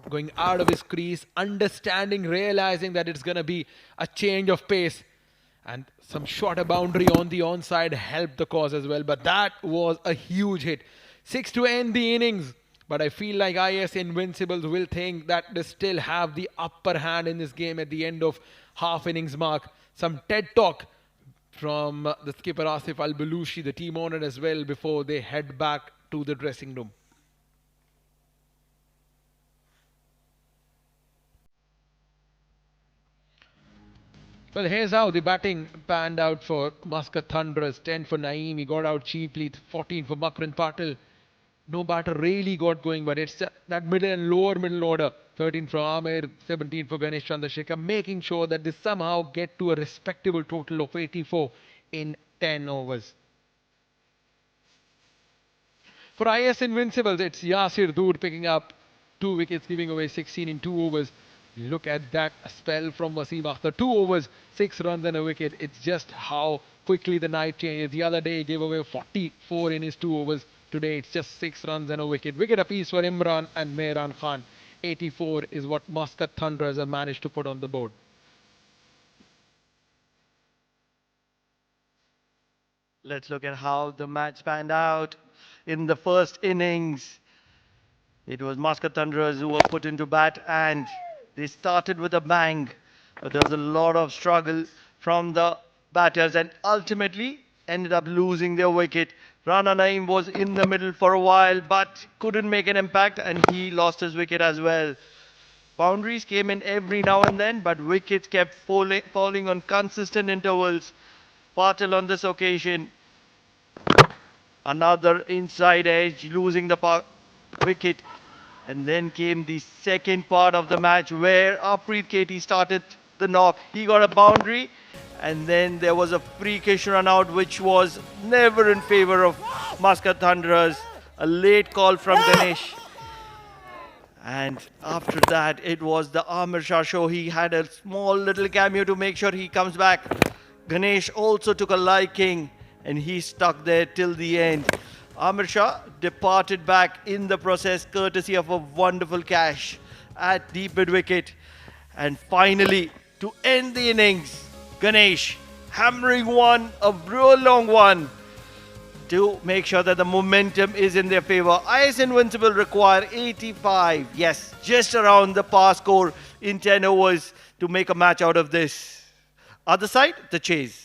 going out of his crease, understanding, realizing that it's going to be a change of pace. And some shorter boundary on the onside helped the cause as well. But that was a huge hit. 6 to end the innings. But I feel like IAS Invincibles will think that they still have the upper hand in this game at the end of half innings mark. Some TED talk from the skipper Asif Al-Balushi, the team owner as well, before they head back to the dressing room. Well, here's how the batting panned out for Muscat Thunderers. 10 for Naeem, he got out cheaply. 14 for Makran Patil. No batter really got going, but it's that middle and lower middle order. 13 for Amir, 17 for Ganesh Chandrasekhar, making sure that they somehow get to a respectable total of 84 in 10 overs. For IAS Invincibles, it's Yasir Dood picking up 2 wickets, giving away 16 in 2 overs. Look at that spell from Wasim Akhtar. 2 overs, 6 runs and a wicket. It's just how quickly the night changes. The other day he gave away 44 in his 2 overs. Today it's just 6 runs and a wicket. Wicket apiece for Imran and Mehran Khan. 84 is what Muscat Thunderers have managed to put on the board. Let's look at how the match panned out. In the first innings, it was Muscat Thunderers who were put into bat and they started with a bang. But there was a lot of struggle from the batters and ultimately ended up losing their wicket. Rana Naeem was in the middle for a while but couldn't make an impact and he lost his wicket as well. Boundaries came in every now and then but wickets kept falling on consistent intervals. Patil on this occasion, another inside edge, losing the wicket. And then came the second part of the match where Apreet Katie started the knock. He got a boundary and then there was a freakish run out which was never in favor of Muscat Thunderers. A late call from Ganesh. And after that it was the Amir Shah show. He had a small little cameo to make sure he comes back. Ganesh also took a liking and he stuck there till the end. Amir Shah departed back in the process courtesy of a wonderful catch at deep mid wicket. And finally, to end the innings, Ganesh hammering one, a real long one, to make sure that the momentum is in their favor. IAS Invincible require 85, yes, just around the par score in 10 overs to make a match out of this. Other side, the chase.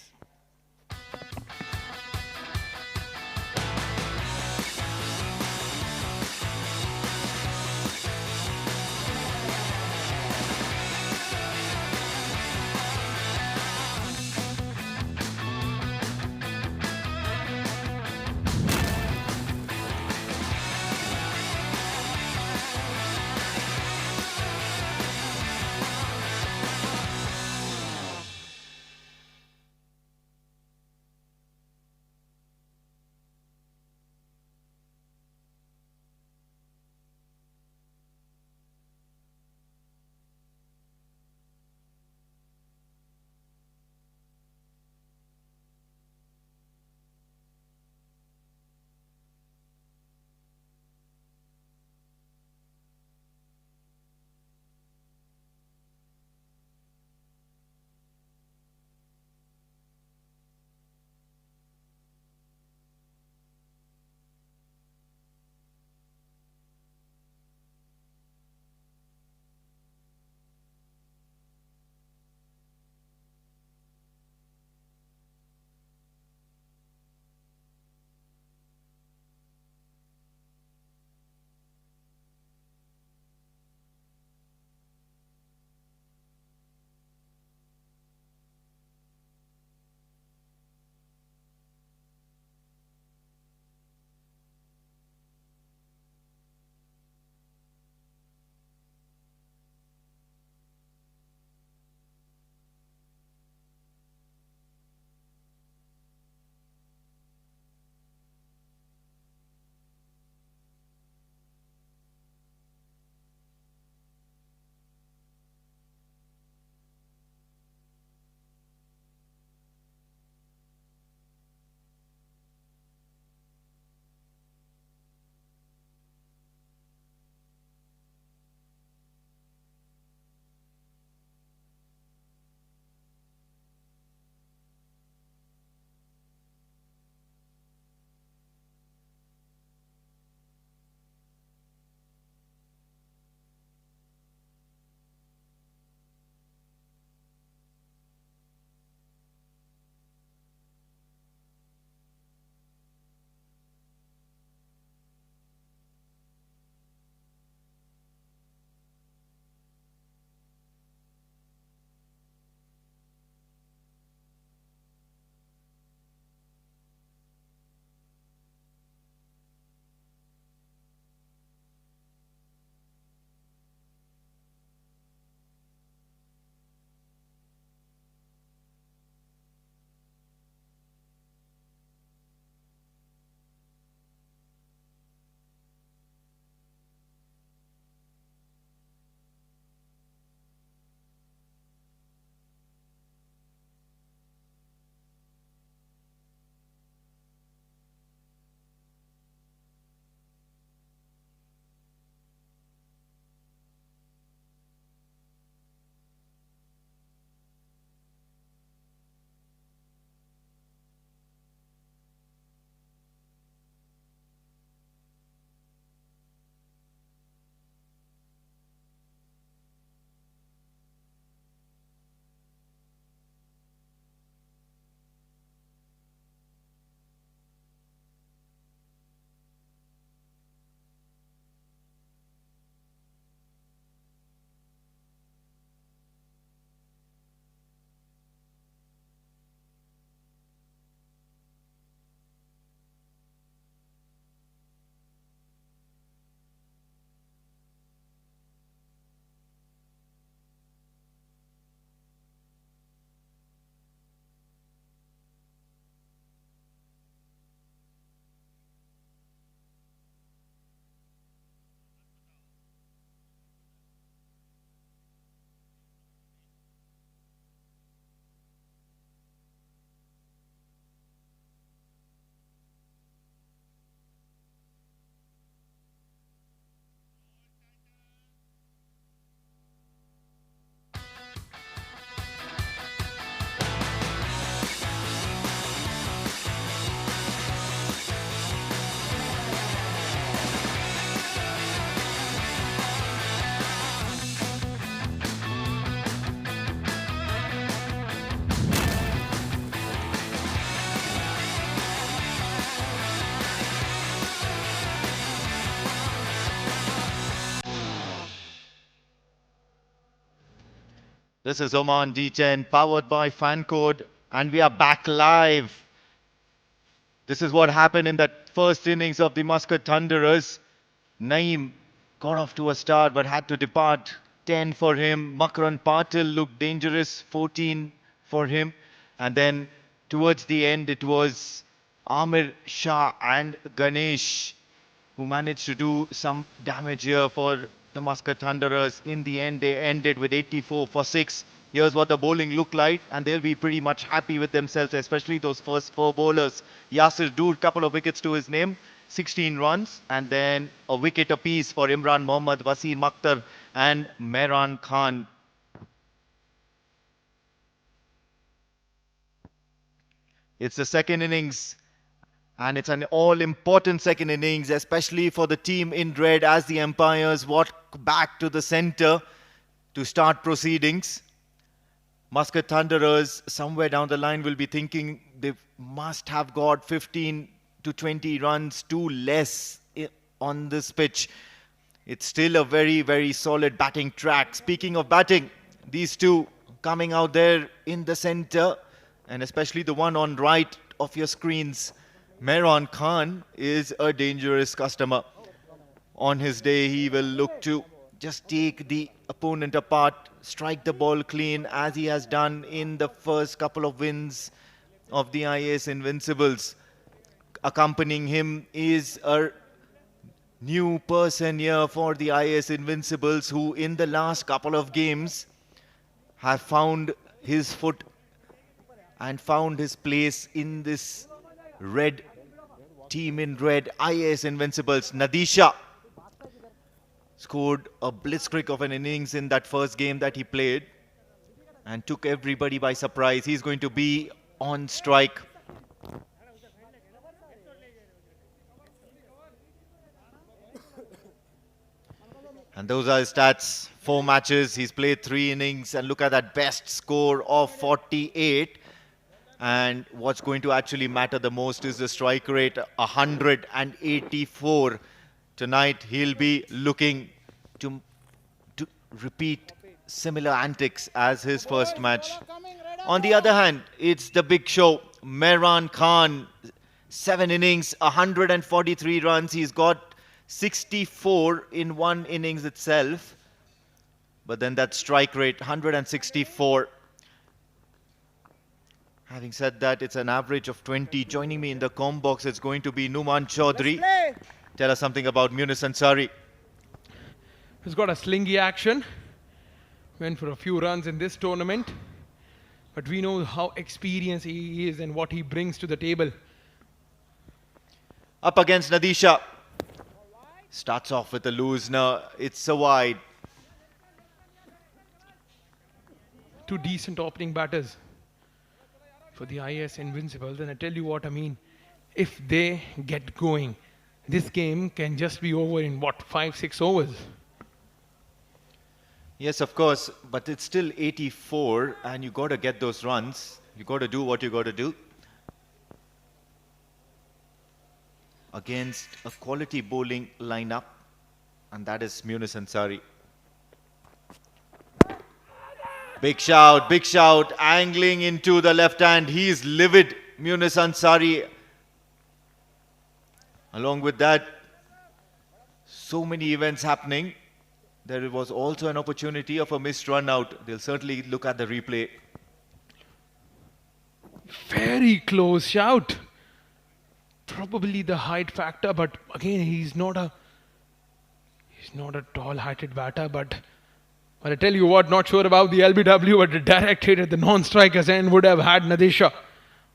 This is Oman D10 powered by FanCode, and we are back live. This is what happened in that first innings of the Muscat Thunderers. Naeem got off to a start but had to depart. 10 for him. Makran Patil looked dangerous. 14 for him. And then towards the end it was Amir Shah and Ganesh who managed to do some damage here for the Muscat Thunderers. In the end, they ended with 84 for 6. Here's what the bowling looked like, and they'll be pretty much happy with themselves, especially those first 4 bowlers. Yasir Door, couple of wickets to his name, 16 runs, and then a wicket apiece for Imran Mohammad, Wasim Akhtar, and Mehran Khan. It's the second innings. And it's an all-important second innings, especially for the team in red as the umpires walk back to the centre to start proceedings. Muscat Thunderers, somewhere down the line, will be thinking they must have got 15 to 20 runs too less on this pitch. It's still a very, very solid batting track. Speaking of batting, these two coming out there in the centre, and especially the one on right of your screens, Mehran Khan is a dangerous customer. On his day, he will look to just take the opponent apart, strike the ball clean as he has done in the first couple of wins of the IAS Invincibles. Accompanying him is a new person here for the IAS Invincibles who in the last couple of games have found his foot and found his place in this red team in red, IAS Invincibles. Nadisha scored a blitzkrieg of an innings in that first game that he played and took everybody by surprise. He's going to be on strike. And those are his stats. 4 matches, he's played 3 innings, and look at that best score of 48. And what's going to actually matter the most is the strike rate, 184. Tonight, he'll be looking to repeat similar antics as his first match. On the other hand, it's the big show. Mehran Khan, 7 innings, 143 runs. He's got 64 in 1 innings itself. But then that strike rate, 164. Having said that, it's an average of 20. Joining me in the comm box, it's going to be Numan Chaudhary. Tell us something about Munis Ansari. He's got a slingy action. Went for a few runs in this tournament. But we know how experienced he is and what he brings to the table. Up against Nadisha. Starts off with a loosener. It's a wide. 2 decent opening batters for the IAS Invincibles, and I tell you what I mean, if they get going, this game can just be over in what, 5-6 overs? Yes, of course, but it's still 84 and you got to get those runs. You got to do what you got to do. Against a quality bowling lineup, and that is Munis Ansari. Big shout, angling into the left hand. He's livid, Munis Ansari. Along with that, so many events happening. There was also an opportunity of a missed run out. They'll certainly look at the replay. Very close shout. Probably the height factor, but again, he's not a tall-heighted batter, but I tell you what, not sure about the LBW, but the direct hit at the non-strikers end would have had Nadisha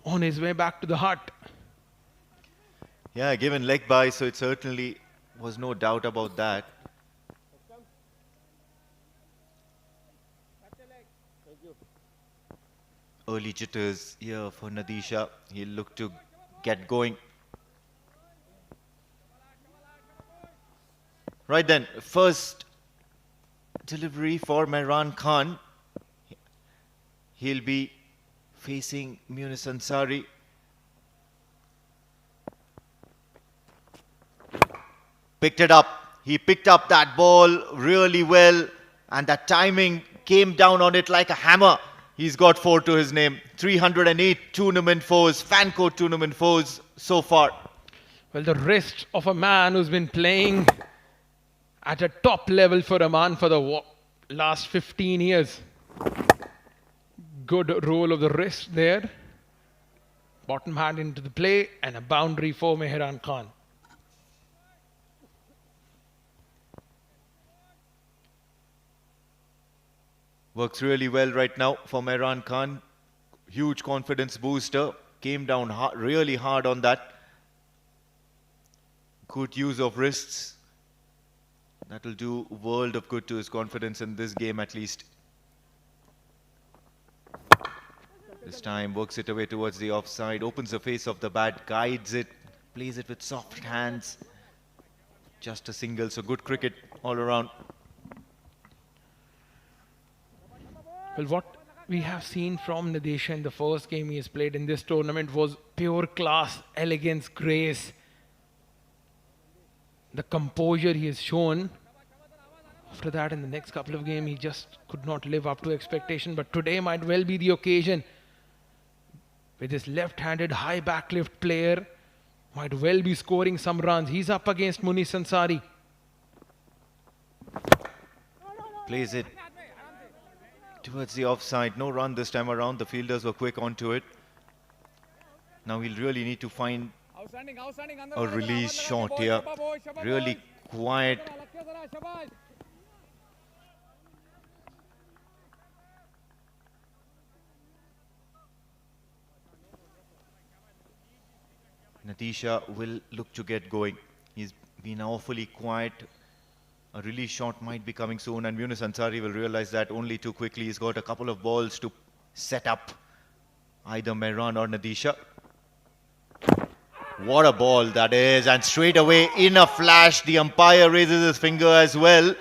on his way back to the hut. Yeah, given leg by, so it certainly was no doubt about that. Early jitters here for Nadisha. He'll look to get going. Right then, first delivery for Mehran Khan. He'll be facing Munis Ansari. Picked it up. He picked up that ball really well, and that timing came down on it like a hammer. He's got 4 to his name. 308 tournament fours, Fancourt tournament fours so far. Well, the wrist of a man who's been playing at a top level for Oman for the last 15 years. Good roll of the wrist there. Bottom hand into the play and a boundary for Mehran Khan. Works really well right now for Mehran Khan. Huge confidence booster. Came down really hard on that. Good use of wrists. That'll do a world of good to his confidence in this game at least. This time works it away towards the offside, opens the face of the bat, guides it, plays it with soft hands. Just a single, so good cricket all around. Well, what we have seen from Nadesha in the first game he has played in this tournament was pure class, elegance, grace. The composure he has shown. After that, in the next couple of games, he just could not live up to expectation. But today might well be the occasion. With his left-handed high backlift player, might well be scoring some runs. He's up against Munis Ansari. Plays it towards the offside. No run this time around. The fielders were quick onto it. Now he'll really need to find a release shot here. Really quiet. Nadesha will look to get going. He's been awfully quiet. A release shot might be coming soon, and Munis Ansari will realize that only too quickly. He's got a couple of balls to set up either Mehran or Nadesha. What a ball that is, and straight away in a flash the umpire raises his finger as well.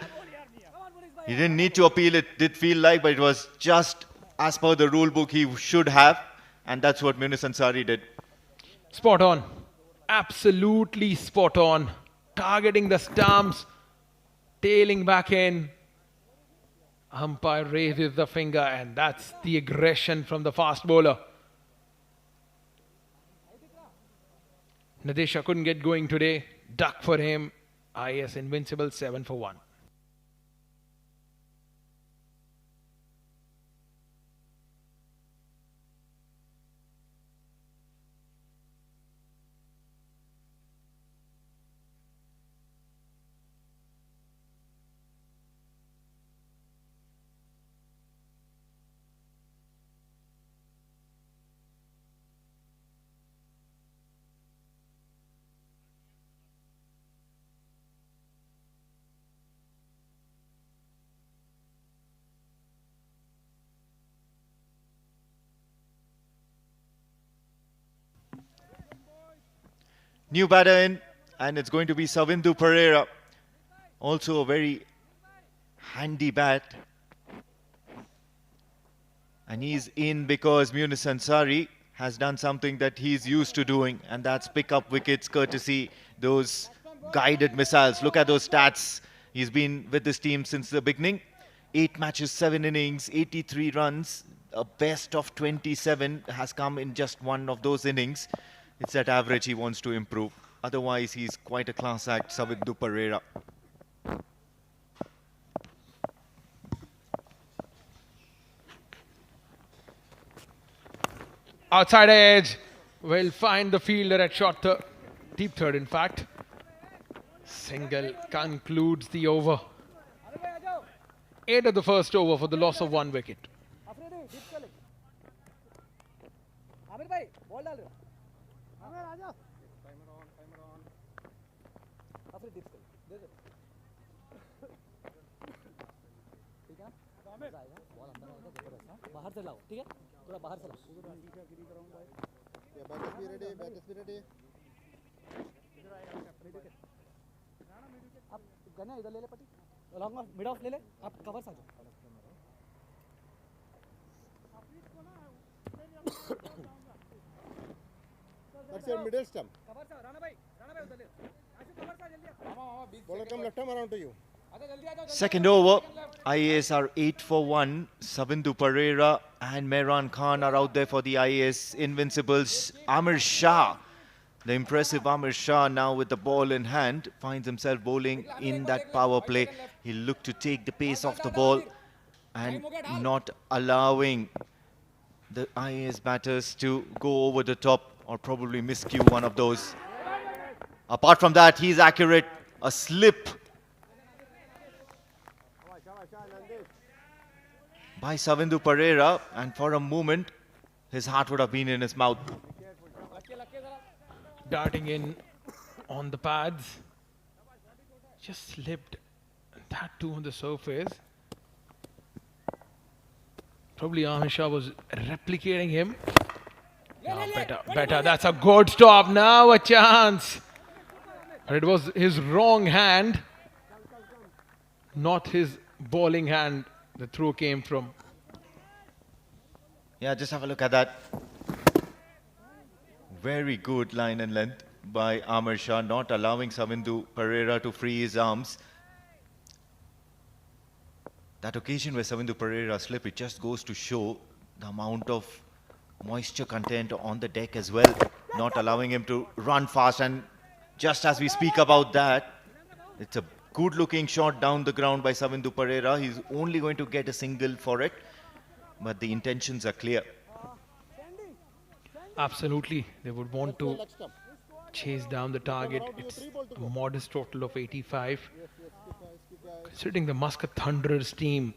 He didn't need to appeal, it did feel like, but it was just as per the rule book he should have, and that's what Munis Ansari did. Spot on. Absolutely spot on. Targeting the stumps. Tailing back in. Umpire raises the finger, and that's the aggression from the fast bowler. Nadesha couldn't get going today. Duck for him. IAS Invincibles 7 for 1. New batter in, and it's going to be Savindu Pereira. Also a very handy bat. And he's in because Munis Ansari has done something that he's used to doing, and that's pick up wickets courtesy those guided missiles. Look at those stats. He's been with this team since the beginning. 8 matches, 7 innings, 83 runs. A best of 27 has come in just one of those innings. It's that average he wants to improve. Otherwise, he's quite a class act, Savindu Pereira. Outside edge. Will find the fielder at short third. Deep third, in fact. Single concludes the over. 8 of the first over for the loss of 1 wicket. बाहर से लाओ, ठीक है? थोड़ा बाहर से लाओ. आप गन्ना इधर ले ले पट्टी. लॉन्ग ऑफ मिड ऑफ ले ले. आप कवर से आ जाओ. That's your middle stump. Cover से राणा भाई उधर ले. आशु कवर से जल्दी. Bowler come left arm around to you. Second over, IAS are 8 for 1. Savindu Pereira and Mehran Khan are out there for the IAS Invincibles. Amir Shah, the impressive Amir Shah, now with the ball in hand, finds himself bowling in that power play. He'll look to take the pace off the ball and not allowing the IAS batters to go over the top or probably miscue one of those. Apart from that, he's accurate. A slip by Savindu Pereira, and for a moment, his heart would have been in his mouth. Darting in on the pads. Just slipped. That too on the surface. Probably Amir Shah was replicating him. Now better. That's a good stop. Now a chance. But it was his wrong hand, not his bowling hand the throw came from. Yeah, just have a look at that. Very good line and length by Amir Shah, not allowing Savindu Pereira to free his arms. That occasion where Savindu Pereira slipped, it just goes to show the amount of moisture content on the deck as well, not allowing him to run fast. And just as we speak about that, it's a good looking shot down the ground by Savindu Pereira. He's only going to get a single for it, but the intentions are clear. Absolutely, they would want to chase down the target. It's a modest total of 85. Considering the Muscat Thunderers team.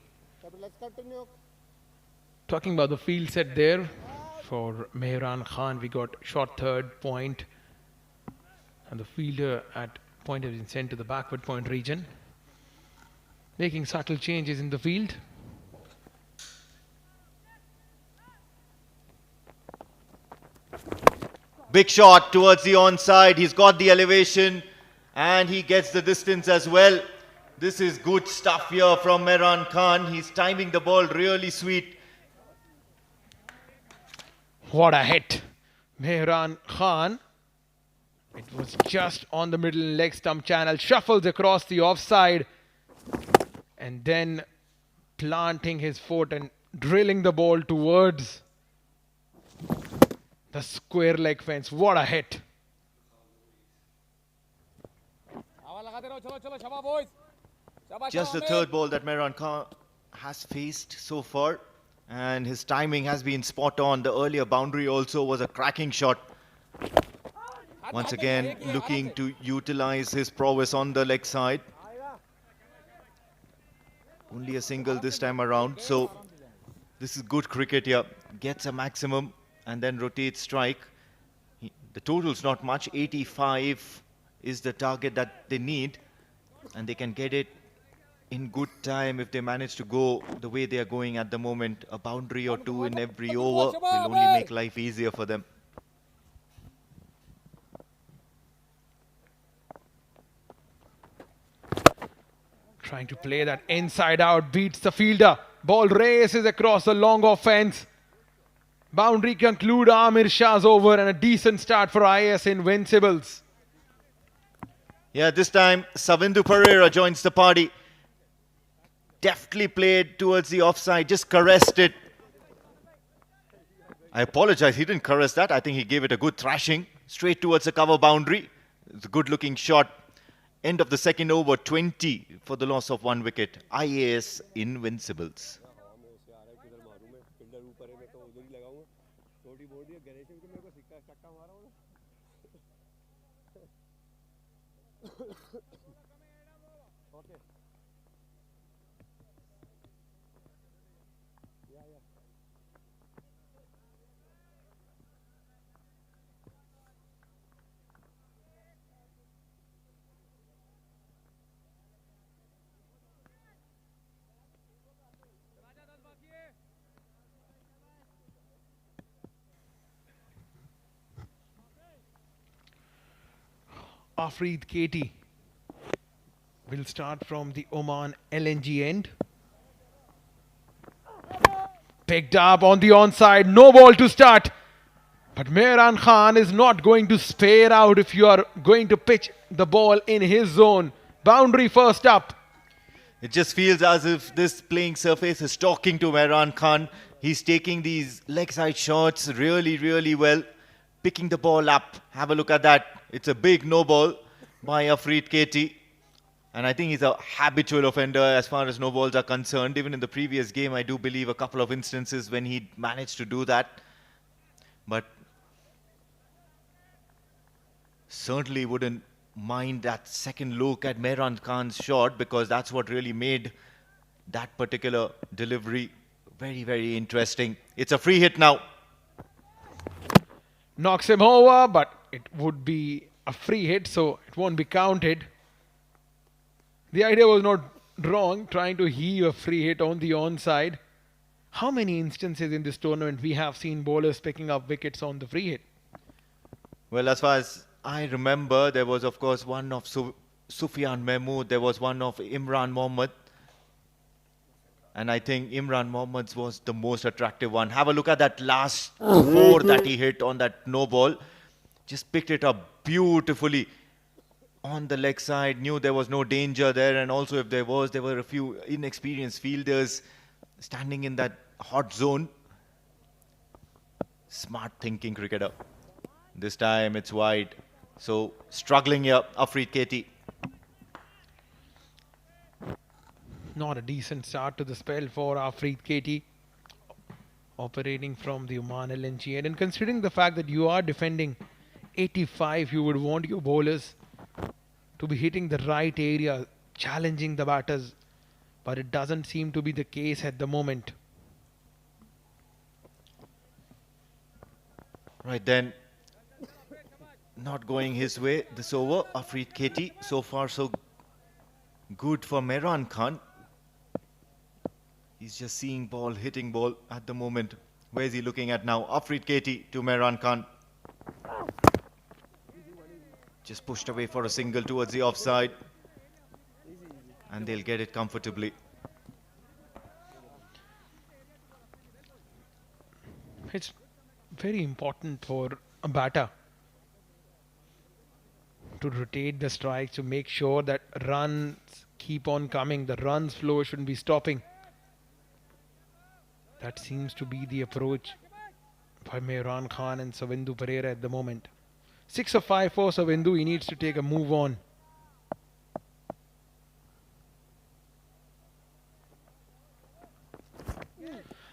Talking about the field set there, for Mehran Khan, we got short third point, and the fielder at point has been sent to the backward point region, making subtle changes in the field. Big shot towards the onside. He's got the elevation and he gets the distance as well. This is good stuff here from Mehran Khan. He's timing the ball really sweet. What a hit. Mehran Khan. It was just on the middle leg stump channel. Shuffles across the offside. And then planting his foot and drilling the ball towards the square leg fence. What a hit. Just the third ball that Mehran Khan has faced so far. And his timing has been spot on. The earlier boundary also was a cracking shot. Once again, looking to utilize his prowess on the leg side. Only a single this time around. So this is good cricket here. Gets a maximum and then rotates strike. The total's not much. 85 is the target that they need. And they can get it in good time if they manage to go the way they are going at the moment. A boundary or two in every over will only make life easier for them. Trying to play that inside out, beats the fielder. Ball races across the long offense. Boundary conclude Amir Shah's over, and a decent start for IAS Invincibles. Yeah, this time Savindu Pereira joins the party. Deftly played towards the offside, just caressed it. I apologize, he didn't caress that. I think he gave it a good thrashing straight towards the cover boundary. It's a good looking shot. End of the second over, 20 for the loss of 1 wicket. IAS Invincibles. Afreed Katie will start from the Oman LNG end. Picked up on the onside, no ball to start. But Mehran Khan is not going to spare out if you are going to pitch the ball in his zone. Boundary first up. It just feels as if this playing surface is talking to Mehran Khan. He's taking these leg side shots really, really well. Picking the ball up. Have a look at that. It's a big no ball by Afreed Katie. And I think he's a habitual offender as far as no balls are concerned. Even in the previous game, I do believe a couple of instances when he managed to do that. But certainly wouldn't mind that second look at Mehran Khan's shot, because that's what really made that particular delivery very, very interesting. It's a free hit now. Knocks him over, but it would be a free hit, so it won't be counted. The idea was not wrong, trying to heave a free hit on the onside. How many instances in this tournament we have seen bowlers picking up wickets on the free hit? Well, as far as I remember, there was, of course, one of Sufyan Mahmood. There was one of Imran Mohammed. And I think Imran Mohammed's was the most attractive one. Have a look at that last four that he hit on that no ball. Just picked it up beautifully on the leg side. Knew there was no danger there. And also if there was, there were a few inexperienced fielders standing in that hot zone. Smart thinking cricketer. This time it's wide. So struggling here, Afreed Katie. Not a decent start to the spell for Afreed Katie, operating from the Oman LNG. And considering the fact that you are defending 85, you would want your bowlers to be hitting the right area, challenging the batters. But it doesn't seem to be the case at the moment. Right then, not going his way this over. Afreed Katie, so far so good for Mehran Khan. He's just seeing ball, hitting ball at the moment. Where is he looking at now? Afreed Katie to Mehran Khan. Just pushed away for a single towards the offside. And they'll get it comfortably. It's very important for a batter to rotate the strikes, to make sure that runs keep on coming. The runs flow shouldn't be stopping. That seems to be the approach by Mehran Khan and Savindu Pereira at the moment. 6 of 5 for Savindu. He needs to take a move on.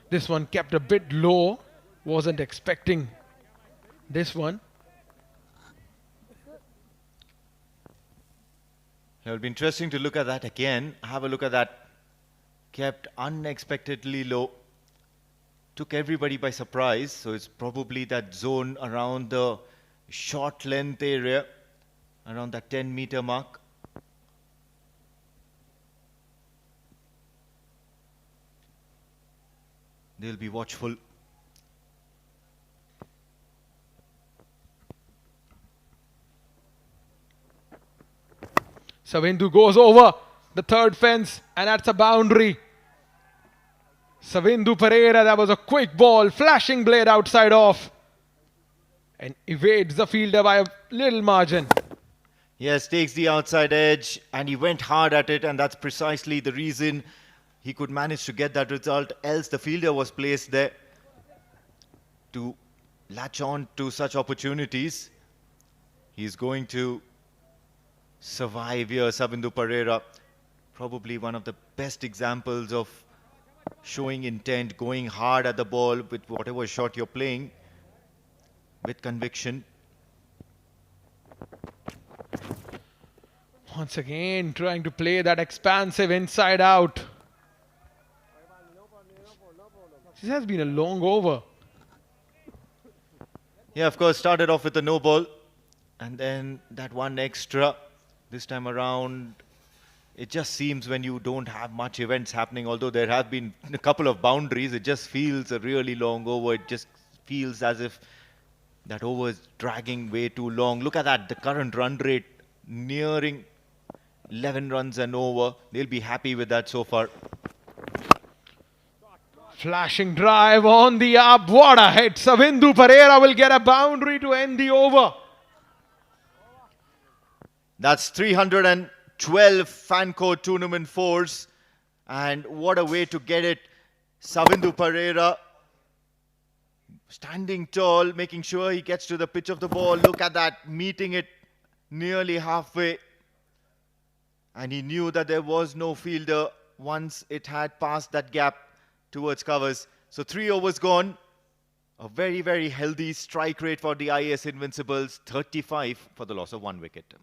This one kept a bit low. Wasn't expecting this one. It'll be interesting to look at that again. Have a look at that. Kept unexpectedly low. Took everybody by surprise. So it's probably that zone around the short length area, around that 10-meter mark. They'll be watchful. Savindu goes over the third fence, and that's a boundary. Savindu Pereira, that was a quick ball, flashing blade outside off, and evades the fielder by a little margin. Yes, takes the outside edge, and he went hard at it, and that's precisely the reason he could manage to get that result. Else the fielder was placed there to latch on to such opportunities. He's going to survive here, Savindu Pereira. Probably one of the best examples of showing intent, going hard at the ball with whatever shot you're playing, with conviction. Once again, trying to play that expansive inside out. This has been a long over. Yeah, of course, started off with a no ball, and then that one extra. This time around, it just seems when you don't have much events happening, although there have been a couple of boundaries, it just feels a really long over. It just feels as if that over is dragging way too long. Look at that, the current run rate nearing 11 runs and over. They'll be happy with that so far. Flashing drive on the up. What a hit. Savindu Pereira will get a boundary to end the over. That's 312 Fanco tournament fours And what a way to get it. Savindu Pereira standing tall, making sure he gets to the pitch of the ball. Look at that, meeting it nearly halfway. And he knew that there was no fielder once it had passed that gap towards covers. So 3 overs gone. A very, very healthy strike rate for the IAS Invincibles. 35 for the loss of 1 wicket.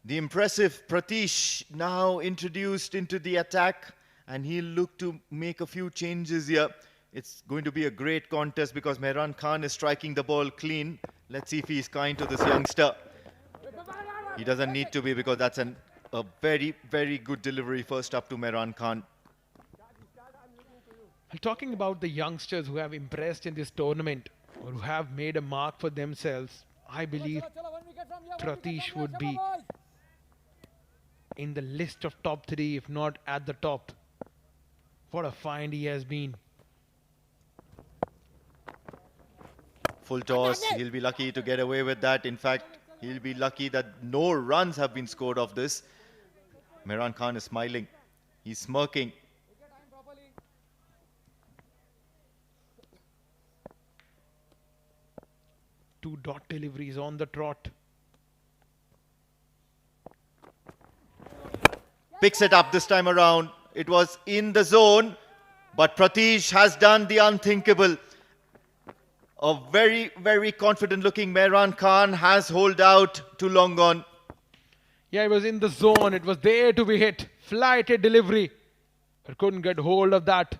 The impressive Pratish now introduced into the attack, and he'll look to make a few changes here. It's going to be a great contest because Mehran Khan is striking the ball clean. Let's see if he's kind to this youngster. He doesn't need to be because that's a very, very good delivery first up to Mehran Khan. Talking about the youngsters who have impressed in this tournament or who have made a mark for themselves, I believe Pratish would be in the list of top 3, if not at the top. What a find he has been. Full toss, he'll be lucky to get away with that. In fact, he'll be lucky that no runs have been scored off this. Mehran Khan is smiling. He's smirking. Two dot deliveries on the trot. Picks it up this time around. It was in the zone, but Pratish has done the unthinkable. A very, very confident looking Mehran Khan has holed out to long on. Yeah, it was in the zone. It was there to be hit. Flighted delivery. But couldn't get hold of that.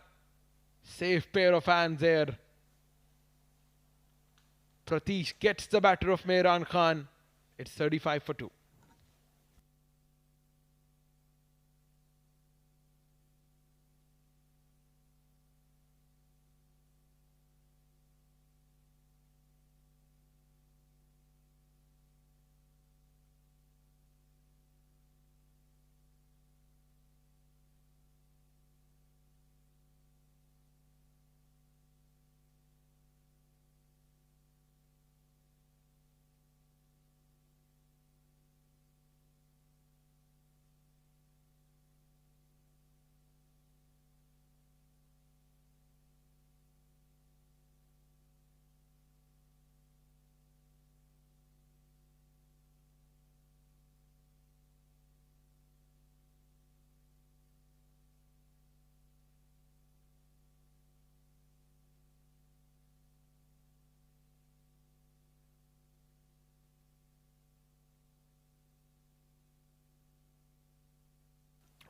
Safe pair of hands there. Pratish gets the batter of Mehran Khan. It's 35 for 2.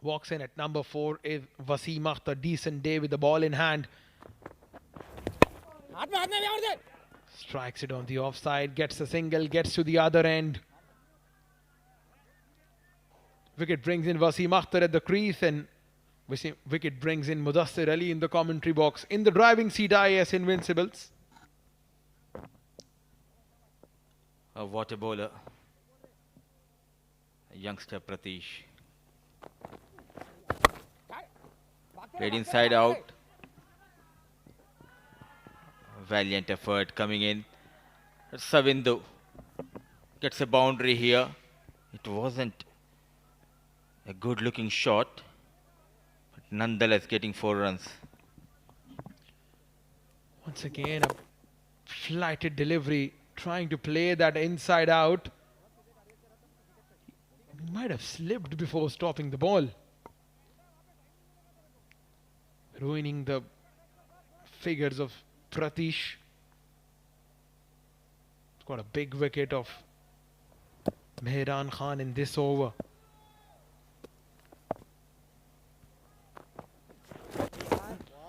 Walks in at number 4 is Wasim Akhtar. Decent day with the ball in hand. Strikes it on the offside, gets a single, gets to the other end. Wicket brings in Wasim Akhtar at the crease, and wicket brings in Mudassir Ali in the commentary box. In the driving seat, IAS Invincibles. A water bowler. Youngster Pratish. Played inside out. Valiant effort coming in. Savindu gets a boundary here. It wasn't a good looking shot, but nonetheless getting 4 runs. Once again, a flighted delivery, trying to play that inside out. He might have slipped before stopping the ball. Ruining the figures of Pratish. It's got a big wicket of Mehran Khan in this over.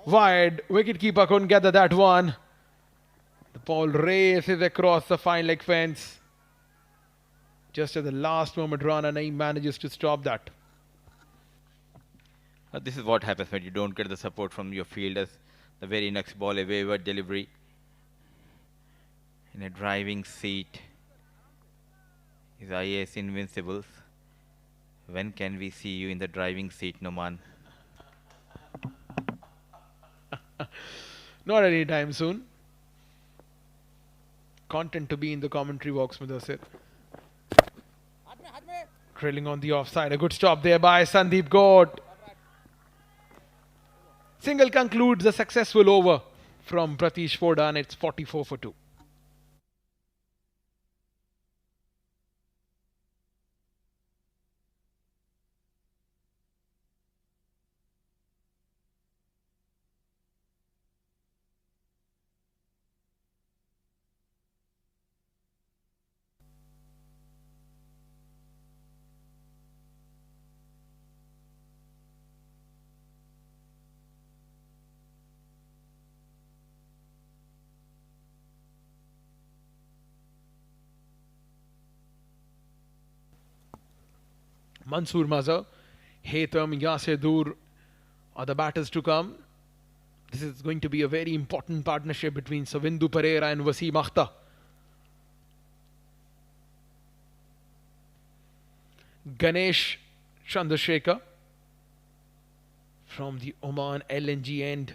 Wide, wicketkeeper couldn't gather that one. The ball races across the fine leg fence. Just at the last moment, Rana Naeem manages to stop that. This is what happens when you don't get the support from your fielders. The very next ball, a wayward delivery. in a driving seat is IAS Invincibles. When can we see you in the driving seat, Noman? Not anytime soon. Content to be in the commentary box, Mudassir. Drilling on the offside. A good stop there by Sandeep Gaud. Single concludes a successful over from Pratish Foda, and it's 44 for 2. Mansoor Mazhar, Haytham, Yasir Dur are the batters to come. This is going to be a very important partnership between Savindu Pereira and Wasim Akhtar. Ganesh Chandrasekhar from the Oman LNG end.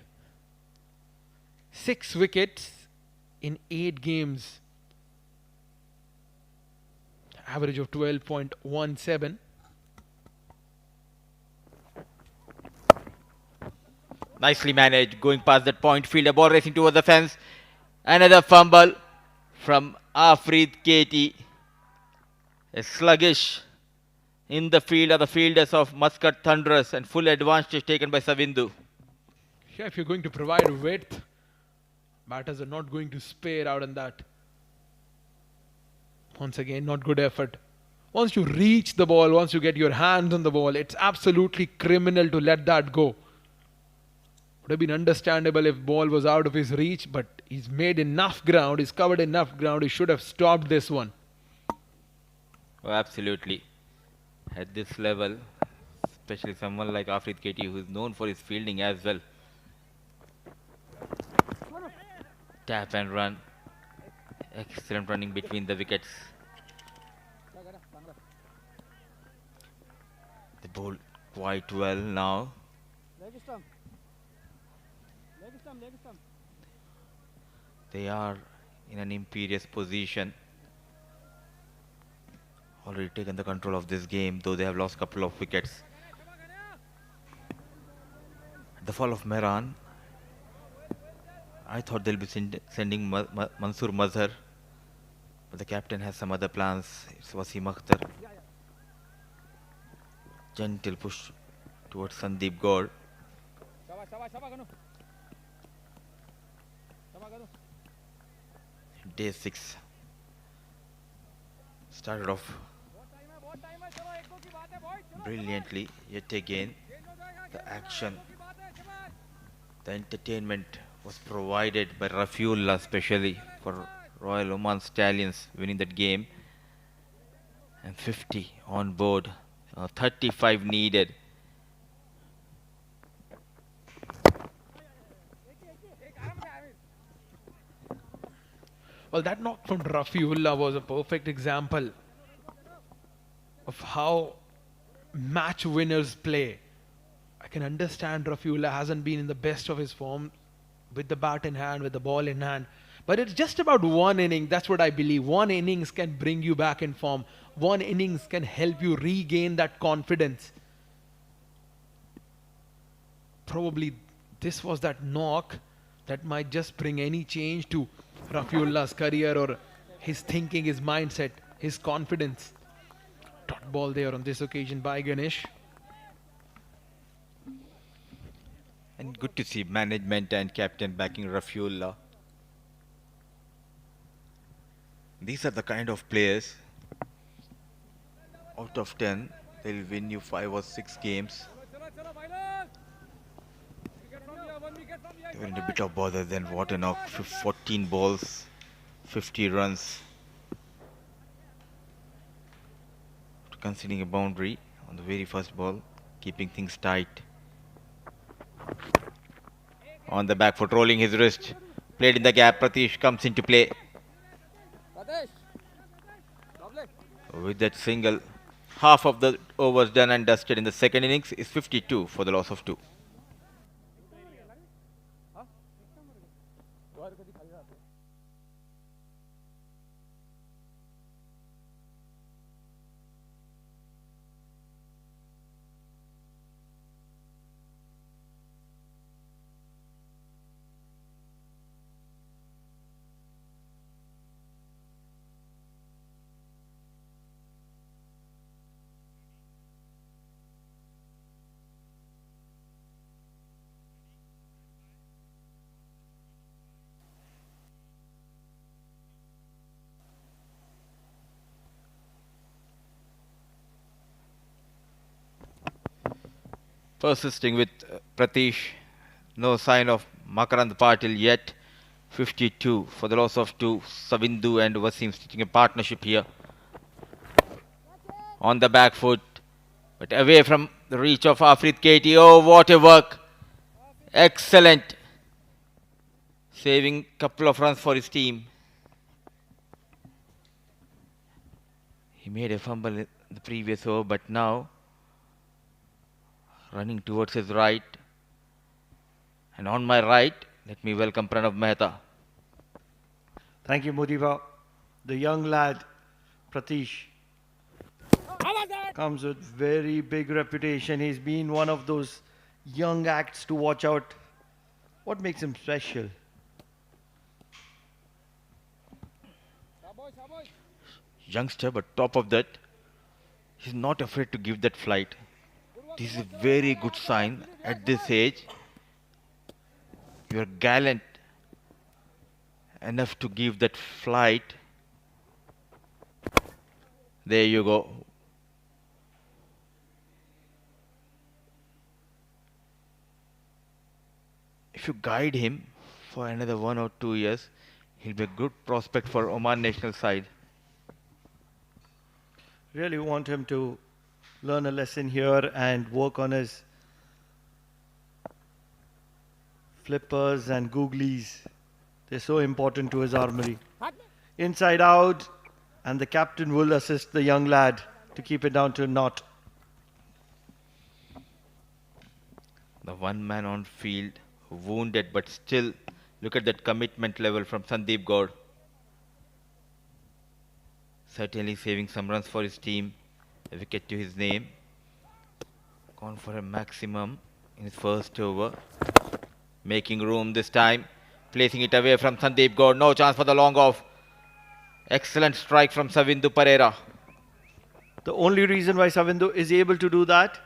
6 wickets in 8 games. Average of 12.17. Nicely managed, going past that point field, a ball racing towards the fence. Another fumble from Afrid Katie. A sluggish in the field are the fielders of Muscat Thunderers, and full advantage taken by Savindu. Yeah, if you're going to provide width, batters are not going to spare out on that. Once again, not good effort. Once you reach the ball, once you get your hands on the ball, it's absolutely criminal to let that go. Would have been understandable if ball was out of his reach, but he's made enough ground, he's covered enough ground, he should have stopped this one. Oh, absolutely. At this level, especially someone like Afrid Katie, who is known for his fielding as well. Tap and run. Excellent running between the wickets. They bowl quite well now. They are in an imperious position. Already taken the control of this game, though they have lost a couple of wickets. The fall of Mehran. I thought they'll be sending Mansoor Mazhar, but the captain has some other plans. It's Wasim Akhtar. Gentle push towards Sandeep Gaud. Day 6 started off brilliantly. Yet again, the action, the entertainment was provided by Rafiullah, especially for Royal Oman Stallions winning that game. And 50 on board, 35 needed. Well, that knock from Rafiullah was a perfect example of how match winners play. I can understand Rafiullah hasn't been in the best of his form with the bat in hand, with the ball in hand. But it's just about one inning. That's what I believe. One innings can bring you back in form. One innings can help you regain that confidence. Probably this was that knock that might just bring any change to Rafiullah's career, or his thinking, his mindset, his confidence. Dot ball there on this occasion by Ganesh. And good to see management and captain backing Rafiullah. These are the kind of players, out of 10, they'll win you 5 or 6 games. They were in a bit of bother, then what a knock. 14 balls, 50 runs. Conceding a boundary on the very first ball, keeping things tight. On the back foot, rolling his wrist, played in the gap. Pratish comes into play. With that single, half of the overs done and dusted in the second innings is 52 for the loss of 2. Persisting with Pratish, no sign of Makarand Patil yet. 52 for the loss of 2. Savindu and Wasim stitching a partnership here. On the back foot, but away from the reach of Afrid Katie. Oh, what a work! Excellent. Saving couple of runs for his team. He made a fumble in the previous over, but now running towards his right. And on my right, let me welcome Pranav Mehta. Thank you, Mudiva. The young lad, Pratish, comes with very big reputation. He's been one of those young acts to watch out. What makes him special? Youngster, but top of that, he's not afraid to give that flight. This is a very good sign at this age. You're gallant enough to give that flight. There you go. If you guide him for another 1 or 2 years, he'll be a good prospect for Oman national side. Really want him to learn a lesson here and work on his flippers and googlies. They're so important to his armory. Inside out, and the captain will assist the young lad to keep it down to a knot. The one man on field, wounded, but still look at that commitment level from Sandeep Gaur. Certainly saving some runs for his team. A wicket to his name. Gone for a maximum in his first over. Making room this time. Placing it away from Sandeep Gaur. No chance for the long off. Excellent strike from Savindu Pereira. The only reason why Savindu is able to do that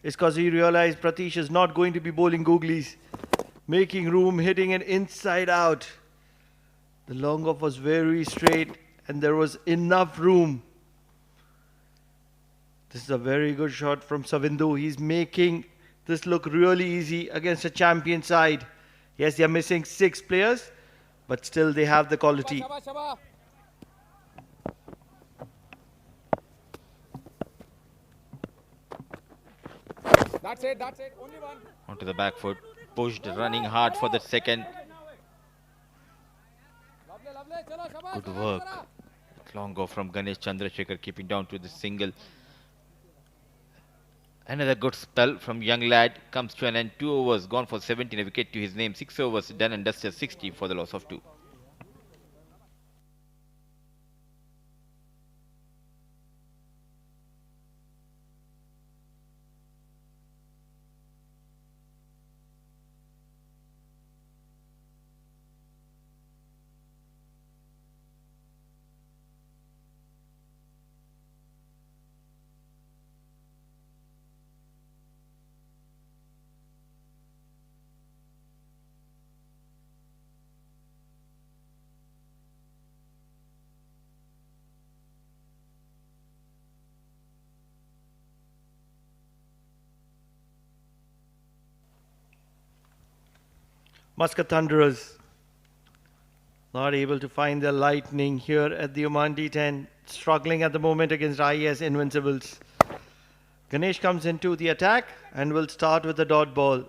is because he realized Pratish is not going to be bowling googlies. Making room, hitting it inside out. The long off was very straight and there was enough room. This is a very good shot from Savindu. He's making this look really easy against a champion side. Yes, they are missing 6 players, but still they have the quality. That's it, only one. Onto the back foot. Pushed, running hard for the second. Good work. Long go from Ganesh Chandrasekhar, keeping down to the single. Another good spell from young lad comes to an end. 2 overs gone for 17, a wicket to his name. 6 overs done and dusted, 60 for the loss of 2. Muscat Thunderers not able to find the lightning here at the OMAN D10. Struggling at the moment against IAS Invincibles. Ganesh comes into the attack and will start with the dot ball.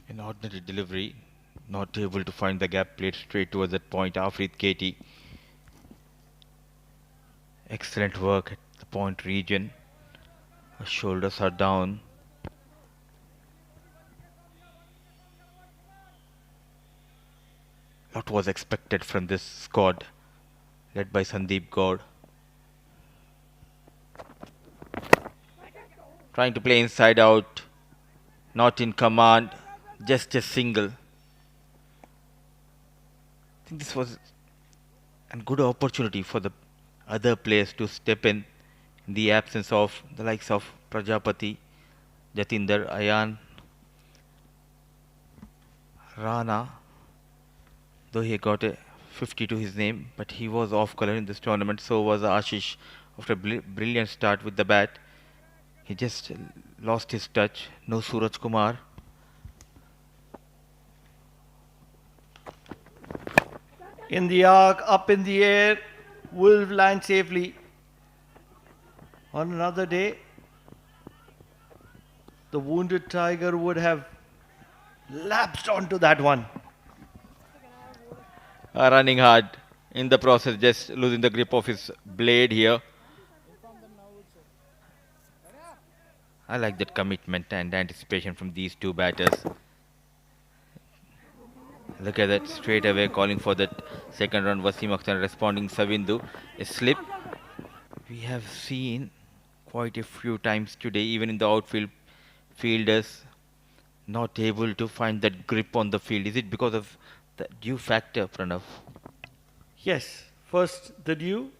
An ordinary delivery. Not able to find the gap, played straight towards that point. Afrit Katie. Excellent work at the point region. Her shoulders are down. What was expected from this squad led by Sandeep Gaur. Trying to play inside out, not in command, just a single. I think this was a good opportunity for the other players to step in the absence of the likes of Prajapati, Jatinder, Ayan, Rana, though he got a 50 to his name, but he was off color in this tournament. So was Ashish after a brilliant start with the bat. He just lost his touch. No Suraj Kumar. In the arc, up in the air, will land safely. On another day, the wounded tiger would have lapsed onto that one. Running hard in the process, just losing the grip of his blade here. I like that commitment and anticipation from these two batters. Look at that, straight away calling for that second run. Wasim Akhtar responding, Savindu. A slip we have seen quite a few times today, even in the outfield. Fielders not able to find that grip on the field. Is it because of the dew factor, Pranav? Yes, first the dew.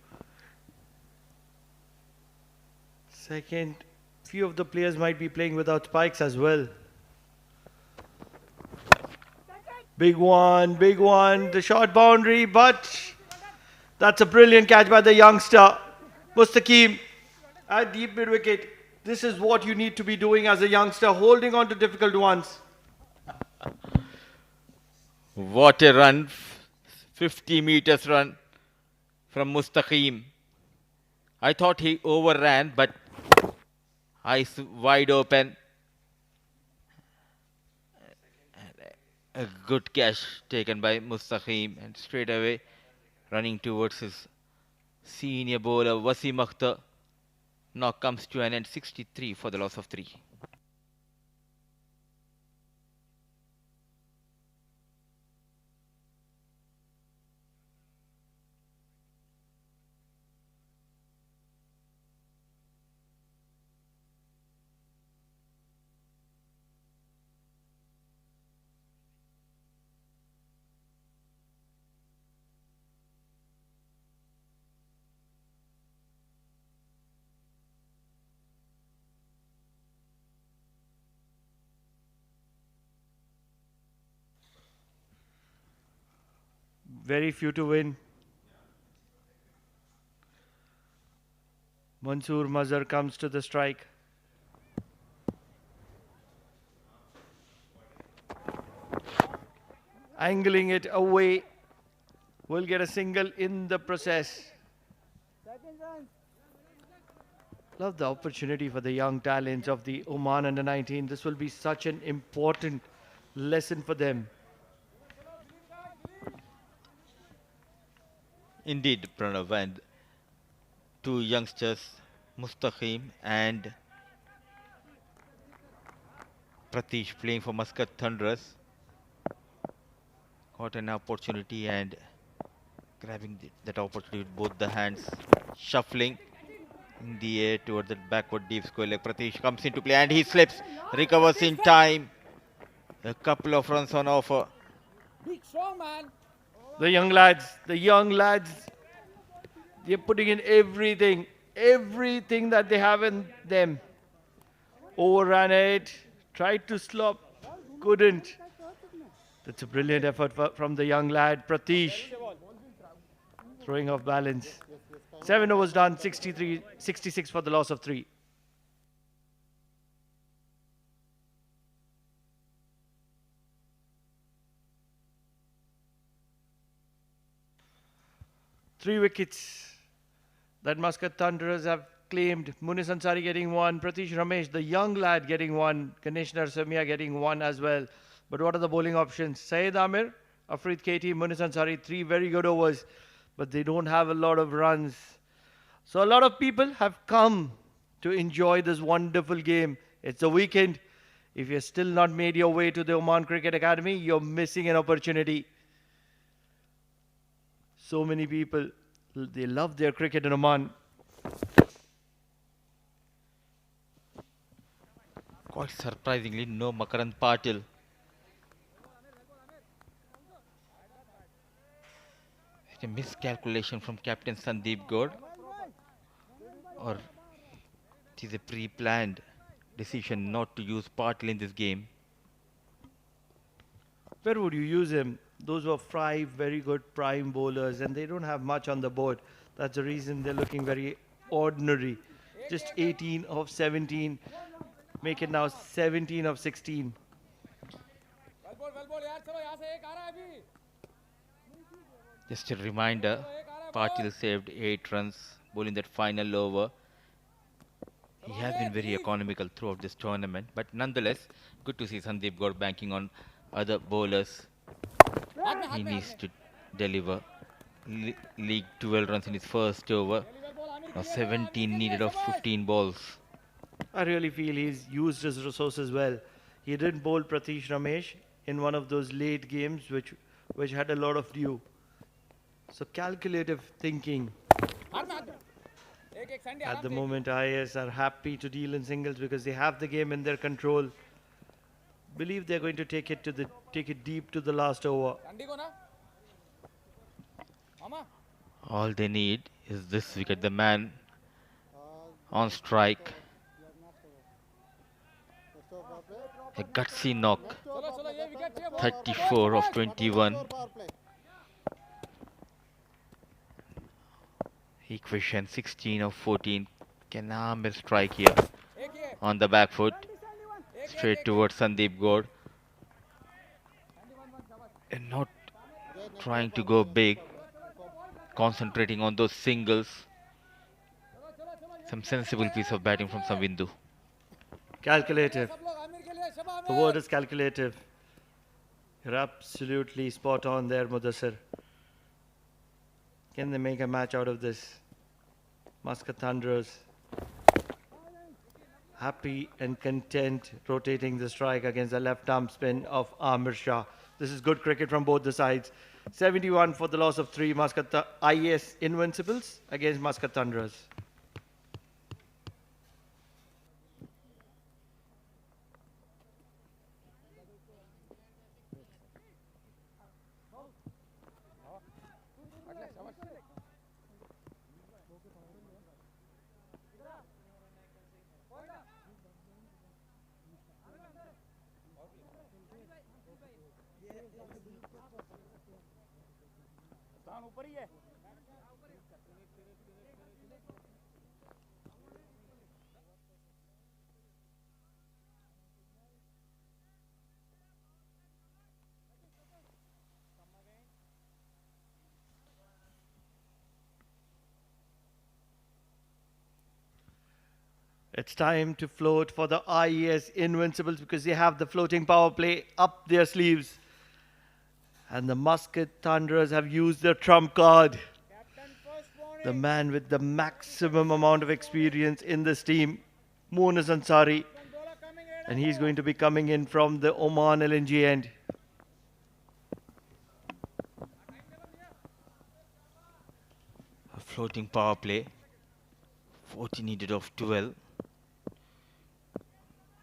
Second, few of the players might be playing without spikes as well. Big one, the short boundary, but that's a brilliant catch by the youngster. Mustaqim at deep mid wicket. This is what you need to be doing as a youngster, holding on to difficult ones. What a run, 50 meters run from Mustaqim. I thought he overran, but eyes wide open. A good catch taken by Mustaqim, and straight away running towards his senior bowler Wasim Akhtar. Now comes to an end, 63 for the loss of 3. Very few to win. Mansoor Mazhar comes to the strike. Angling it away. Will get a single in the process. Love the opportunity for the young talents of the Oman under-19. This will be such an important lesson for them. Indeed, Pranav, and two youngsters, Mustaqim and Pratish, playing for Muscat Thunderers, got an opportunity and grabbing that opportunity with both the hands, shuffling in the air toward the backward deep square leg. Pratish comes into play and he slips, recovers in time. A couple of runs on offer. Big strong man. The young lads, they're putting in everything that they have in them. Overran it, tried to stop, couldn't. That's a brilliant effort from the young lad, Pratish. Throwing off balance. 7 overs done, 66 for the loss of 3. Three wickets that Muscat Thunderers have claimed. Munis Ansari getting 1, Pratish Ramesh, the young lad, getting 1, Ganesh Narsamia getting 1 as well. But what are the bowling options? Syed Amir, Afrid Katie, Munis Ansari, 3 very good overs, but they don't have a lot of runs. So a lot of people have come to enjoy this wonderful game. It's a weekend. If you're still not made your way to the Oman Cricket Academy, you're missing an opportunity. So many people, they love their cricket in Oman. Quite surprisingly, no Makarand Patil. It's a miscalculation from Captain Sandeep Gaur, or it is a pre-planned decision not to use Patil in this game. Where would you use him? Those were 5 very good prime bowlers and they don't have much on the board. That's the reason they're looking very ordinary. Just 18 of 17. Make it now 17 of 16. Just a reminder, Patil saved 8 runs bowling that final over. He has been very economical throughout this tournament, but nonetheless, good to see Sandeep Gaur banking on other bowlers. He needs to deliver. League 12 runs in his first over. Now 17 needed of 15 balls. I really feel he's used his resources well. He didn't bowl Pratish Ramesh in one of those late games which had a lot of dew. So calculative thinking. At the moment, IAS are happy to deal in singles because they have the game in their control. Believe they're going to take it deep to the last over. All they need is this wicket. The man on strike. A gutsy knock. 34 of 21. Equation 16 of 14. Can Amir strike here? On the back foot. Straight towards Sandeep Gaur. And not trying to go big. Concentrating on those singles. Some sensible piece of batting from Savindu. Calculative. The word is calculative. You're absolutely spot on there, Mudassir. Can they make a match out of this? Muscat Thunderers happy and content rotating the strike against the left arm spin of Amir Shah. This is good cricket from both the sides. 71 for the loss of 3 IAS Invincibles against Muscat Thunderers. It's time to float for the IAS Invincibles because they have the floating power play up their sleeves. And the Muscat Thunderers have used their trump card. The man with the maximum amount of experience in this team, Munis Ansari. And he's going to be coming in from the Oman LNG end. A floating power play. 40 needed of 12.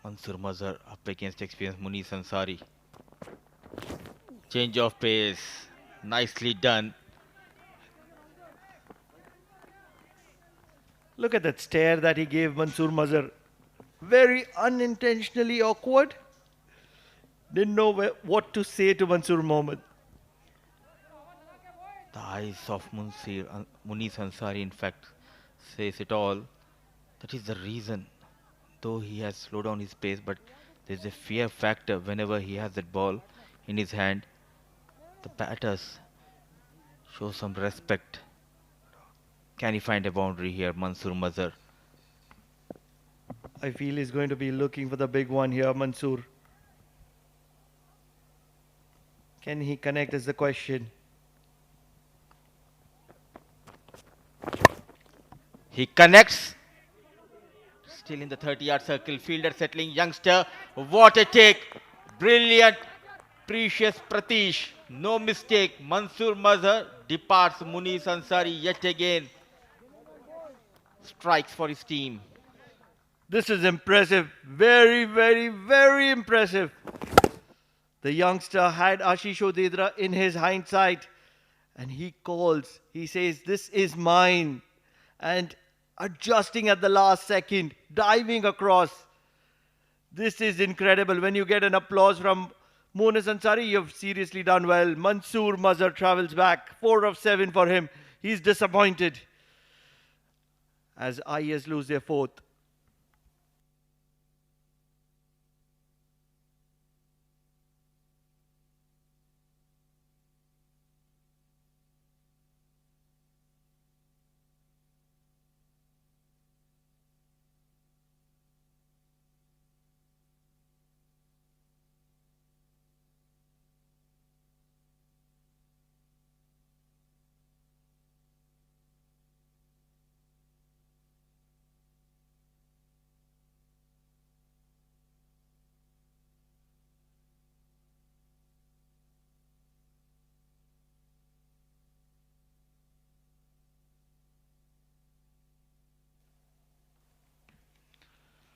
Mansur Mazhar up against experienced Munis Ansari. Change of pace. Nicely done. Look at that stare that he gave Mansur Mazhar. Very unintentionally awkward. Didn't know what to say to Mansur Mohammed. The eyes of Munis Ansari, in fact, says it all. That is the reason. Though he has slowed down his pace, but there's a fear factor whenever he has that ball in his hand. The batters show some respect. Can he find a boundary here, Mansur Mazhar? I feel he's going to be looking for the big one here, Mansur. Can he connect is the question. He connects. Still in the 30-yard circle. Fielder settling. Youngster. What a take. Brilliant. Precious Pratish. No mistake. Mansoor Mazhar departs. Muniz Ansari yet again strikes for his team. This is impressive. Very, very, very impressive. The youngster had Ashish Odedra in his hindsight. And he calls. He says, this is mine. And adjusting at the last second. Diving across. This is incredible. When you get an applause from Muniz Ansari, you've seriously done well. Mansoor Mazhar travels back. 4 of 7 for him. He's disappointed. As IAS lose their 4th.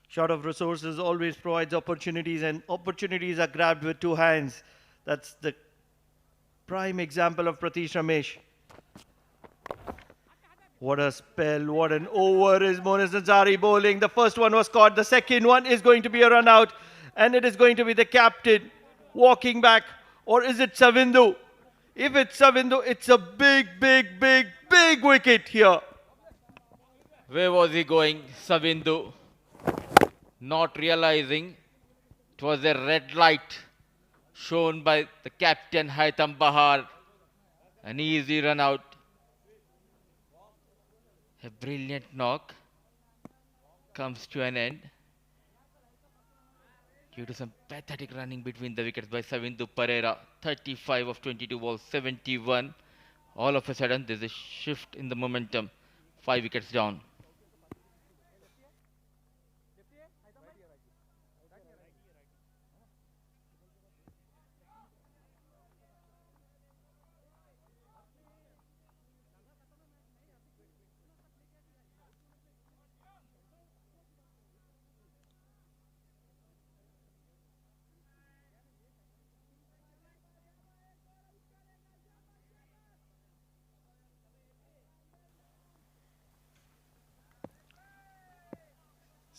Short of resources always provides opportunities, and opportunities are grabbed with 2 hands. That's the prime example of Pratish Ramesh. What a spell, what an over is Muniz Ansari bowling. The first one was caught, the second one is going to be a run out, and it is going to be the captain walking back. Or is it Savindu? If it's Savindu, it's a big, big, big, big wicket here. Where was he going? Savindu. Not realizing it was a red light shown by the captain Haitham Bahar. An easy run out. A brilliant knock comes to an end due to some pathetic running between the wickets by Savindu Pereira. 35 of 22 balls, 71. All of a sudden there's a shift in the momentum. 5 wickets down.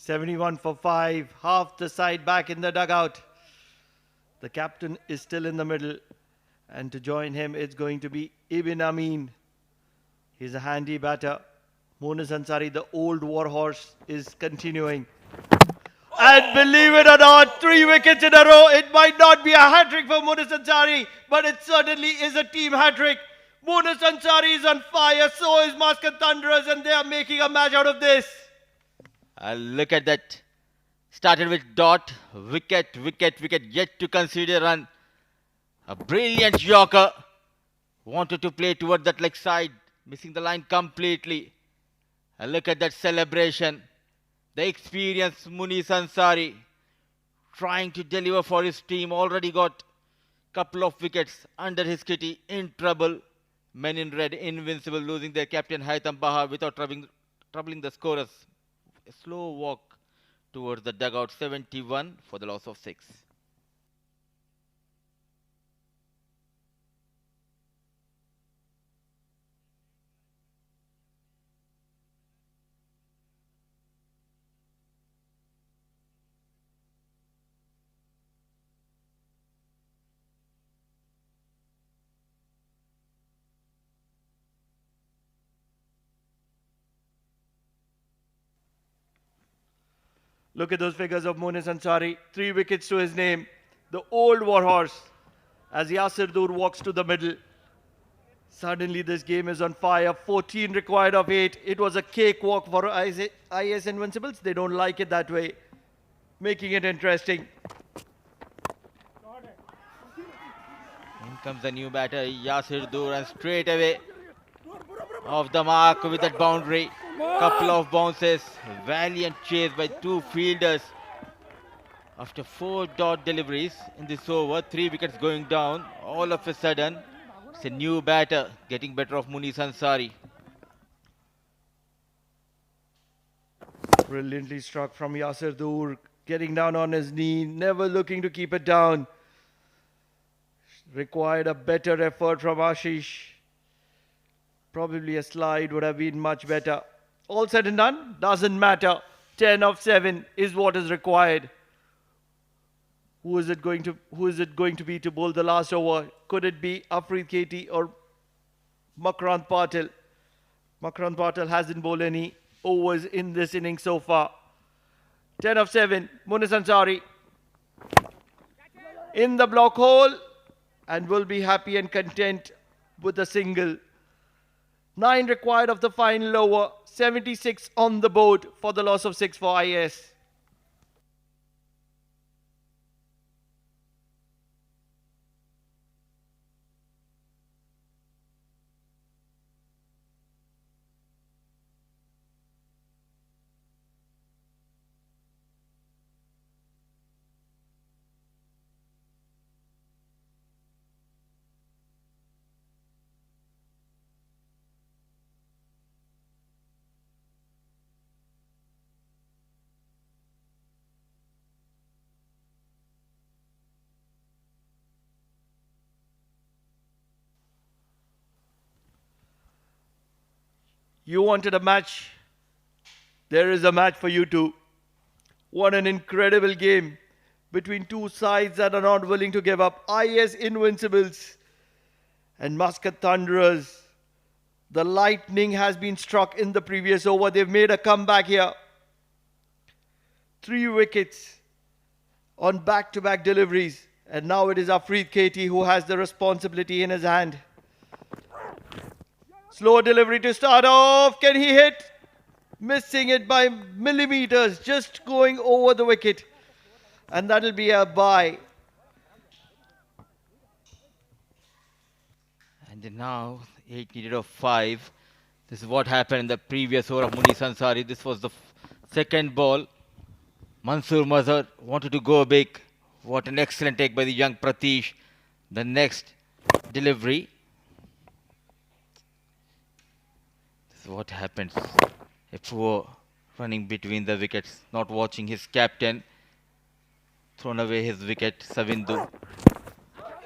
$71 for 5, half the side back in the dugout. The captain is still in the middle, and to join him it's going to be Ibn Amin. He's a handy batter. Muniz Ansari, the old warhorse, is continuing. And believe it or not, 3 wickets in a row. It might not be a hat-trick for Muniz Ansari, but it certainly is a team hat-trick. Muniz Ansari is on fire, so is Muscat Thunderers, and they are making a match out of this. Look at that. Started with dot, wicket, wicket, wicket, yet to concede a run. A brilliant Yorker. Wanted to play toward that leg side, missing the line completely. Look at that celebration. The experienced Muniz Ansari trying to deliver for his team. Already got a couple of wickets under his kitty, in trouble. Men in red, invincible, losing their captain Haitham Bahar without troubling the scorers. A slow walk towards the dugout. 71 for the loss of 6. Look at those figures of Muniz Ansari. 3 wickets to his name. The old warhorse. As Yasir Dur walks to the middle. Suddenly this game is on fire. 14 required of 8. It was a cakewalk for IAS Invincibles. They don't like it that way. Making it interesting. In comes the new batter, Yasir Dur, and straight away off the mark with that boundary. Couple of bounces, valiant chase by two fielders. After 4 dot deliveries in this over, 3 wickets going down, all of a sudden, it's a new batter getting better of Muniz Ansari. Brilliantly struck from Yasir Dur, getting down on his knee, never looking to keep it down. Required a better effort from Ashish. Probably a slide would have been much better. All said and done, doesn't matter. 10 of 7 is what is required. Who is it going to be to bowl the last over? Could it be Afrid Katie or Makrant Patil? Makrant Patil hasn't bowled any overs in this inning so far. 10 of 7, Muniz Ansari in the block hole and will be happy and content with a single. 9 required of the final over, 76 on the board for the loss of 6 for IAS. You wanted a match. There is a match for you too. What an incredible game between two sides that are not willing to give up. IAS Invincibles and Muscat Thunderers. The lightning has been struck in the previous over. They've made a comeback here. 3 wickets on back-to-back deliveries. And now it is Afrid Katie who has the responsibility in his hand. Slow delivery to start off. Can he hit? Missing it by millimeters. Just going over the wicket. And that'll be a bye. And now 8 needed of 5. This is what happened in the previous over of Muniz Ansari. This was the second ball. Mansoor Mazhar wanted to go big. What an excellent take by the young Pratish. The next delivery. This is what happens. A poor running between the wickets, not watching his captain. Thrown away his wicket, Savindu.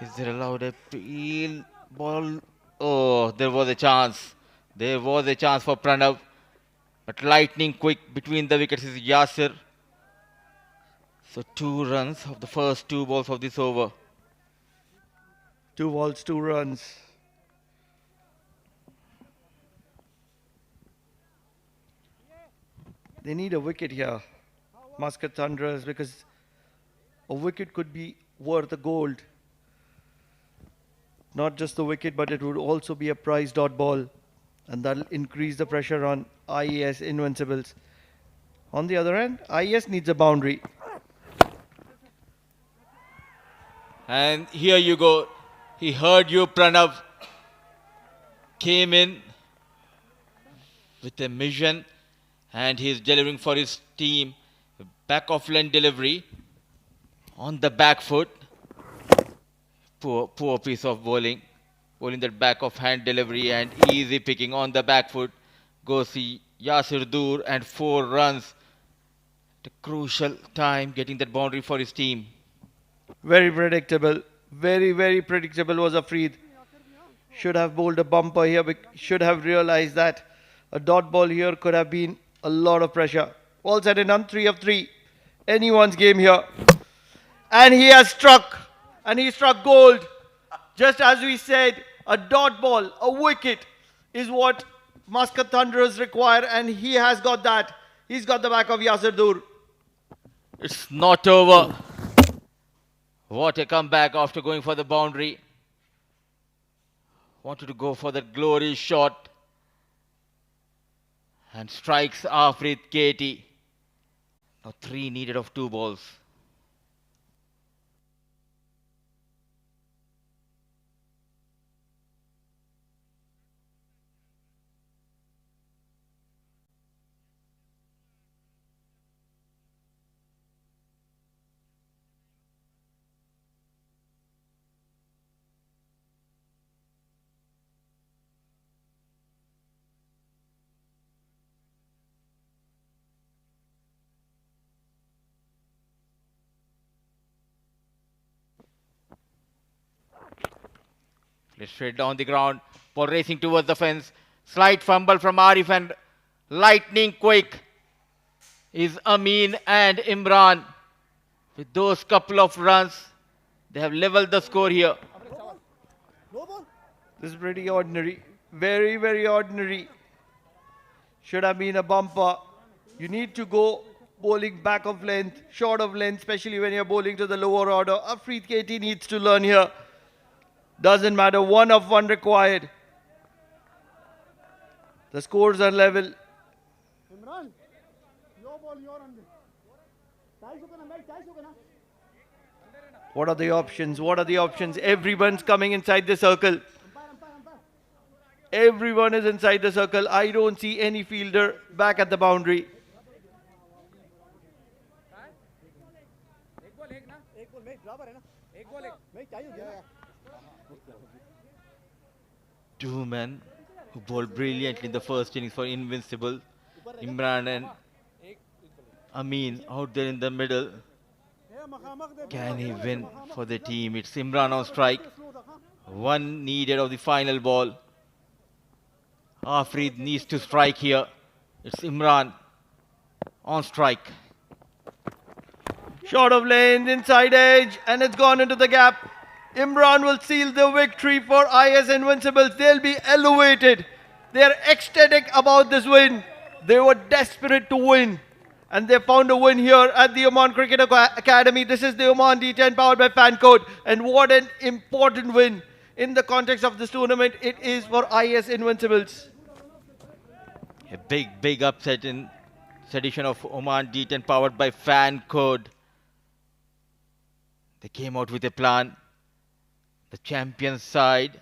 Is there allowed a peel ball? Oh, there was a chance. There was a chance for Pranav. But lightning quick between the wickets is Yasir. So 2 runs of the first 2 balls of this over. 2 balls, 2 runs. They need a wicket here, Muscat Thunderers, because a wicket could be worth a gold. Not just the wicket, but it would also be a prize dot ball. And that'll increase the pressure on IAS Invincibles. On the other hand, IAS needs a boundary. And here you go. He heard you, Pranav. Came in with a mission. And he is delivering for his team. Back of length delivery. On the back foot. Poor piece of bowling. Bowling that back of hand delivery and easy picking on the back foot. Goes Yasir Dur and 4 runs. At a crucial time getting that boundary for his team. Very predictable. Very, very predictable was Afrid. Should have bowled a bumper here. Should have realized that a dot ball here could have been a lot of pressure. All said and done, 3 of 3. Anyone's game here. And he has struck. And he struck gold. Just as we said, a dot ball, a wicket is what Muscat Thunderers require. And he has got that. He's got the back of Yasir Dur. It's not over. What a comeback after going for the boundary. Wanted to go for that glorious shot. And strikes Afrid Katie. Now 3 needed of 2 balls. Straight down the ground. Ball racing towards the fence. Slight fumble from Arif and lightning quick is Amin and Imran. With those couple of runs, they have leveled the score here. This is pretty ordinary. Very, very ordinary. Should have been a bumper. You need to go bowling back of length, short of length, especially when you're bowling to the lower order. Afreed Katie needs to learn here. Doesn't matter, 1 of 1 required. The scores are level. Imran, your ball, your under. What are the options? What are the options? Everyone's coming inside the circle. Everyone is inside the circle. I don't see any fielder back at the boundary. Two men who bowled brilliantly in the first innings for Invincible. Imran and Amin out there in the middle. Can he win for the team? It's Imran on strike. One needed of the final ball. Afreed needs to strike here. It's Imran on strike. Short of lane, inside edge, and it's gone into the gap. Imran will seal the victory for IAS Invincibles. They'll be elevated. They're ecstatic about this win. They were desperate to win. And they found a win here at the Oman Cricket Academy. This is the Oman D10 powered by Fan Code. And what an important win in the context of this tournament it is for IAS Invincibles. A big upset in this edition of Oman D10 powered by Fan Code. They came out with a plan. The champion side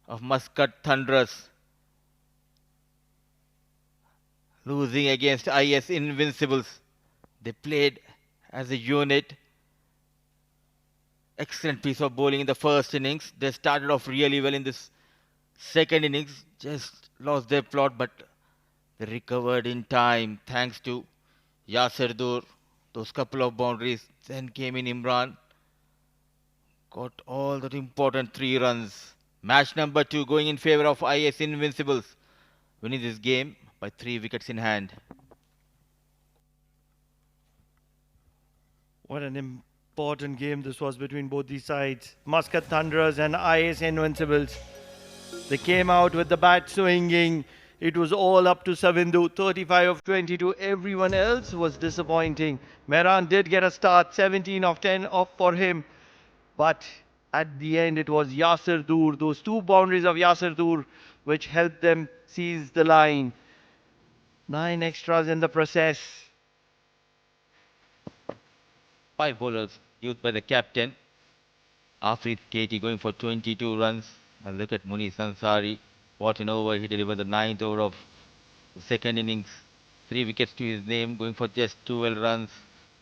of Muscat Thunderers losing against IAS Invincibles. They played as a unit. Excellent piece of bowling in the first innings. They started off really well in this second innings. Just lost their plot, but they recovered in time thanks to Yasir Dur. Those couple of boundaries. Then came in Imran. Got all the important 3 runs. Match number 2 going in favor of IAS Invincibles. Winning this game by 3 wickets in hand. What an important game this was between both these sides. Muscat Thunderers and IAS Invincibles. They came out with the bat swinging. It was all up to Savindu, 35 of 22. Everyone else was disappointing. Mehran did get a start, 17 of 10 off for him. But at the end, it was Yasir Dur, those 2 boundaries of Yasir Dur, which helped them seize the line. 9 extras in the process. 5 bowlers used by the captain. Afreed Katie going for 22 runs. And look at Muniz Ansari. What an over. He delivered the 9th over of the second innings. 3 wickets to his name, going for just 12 runs.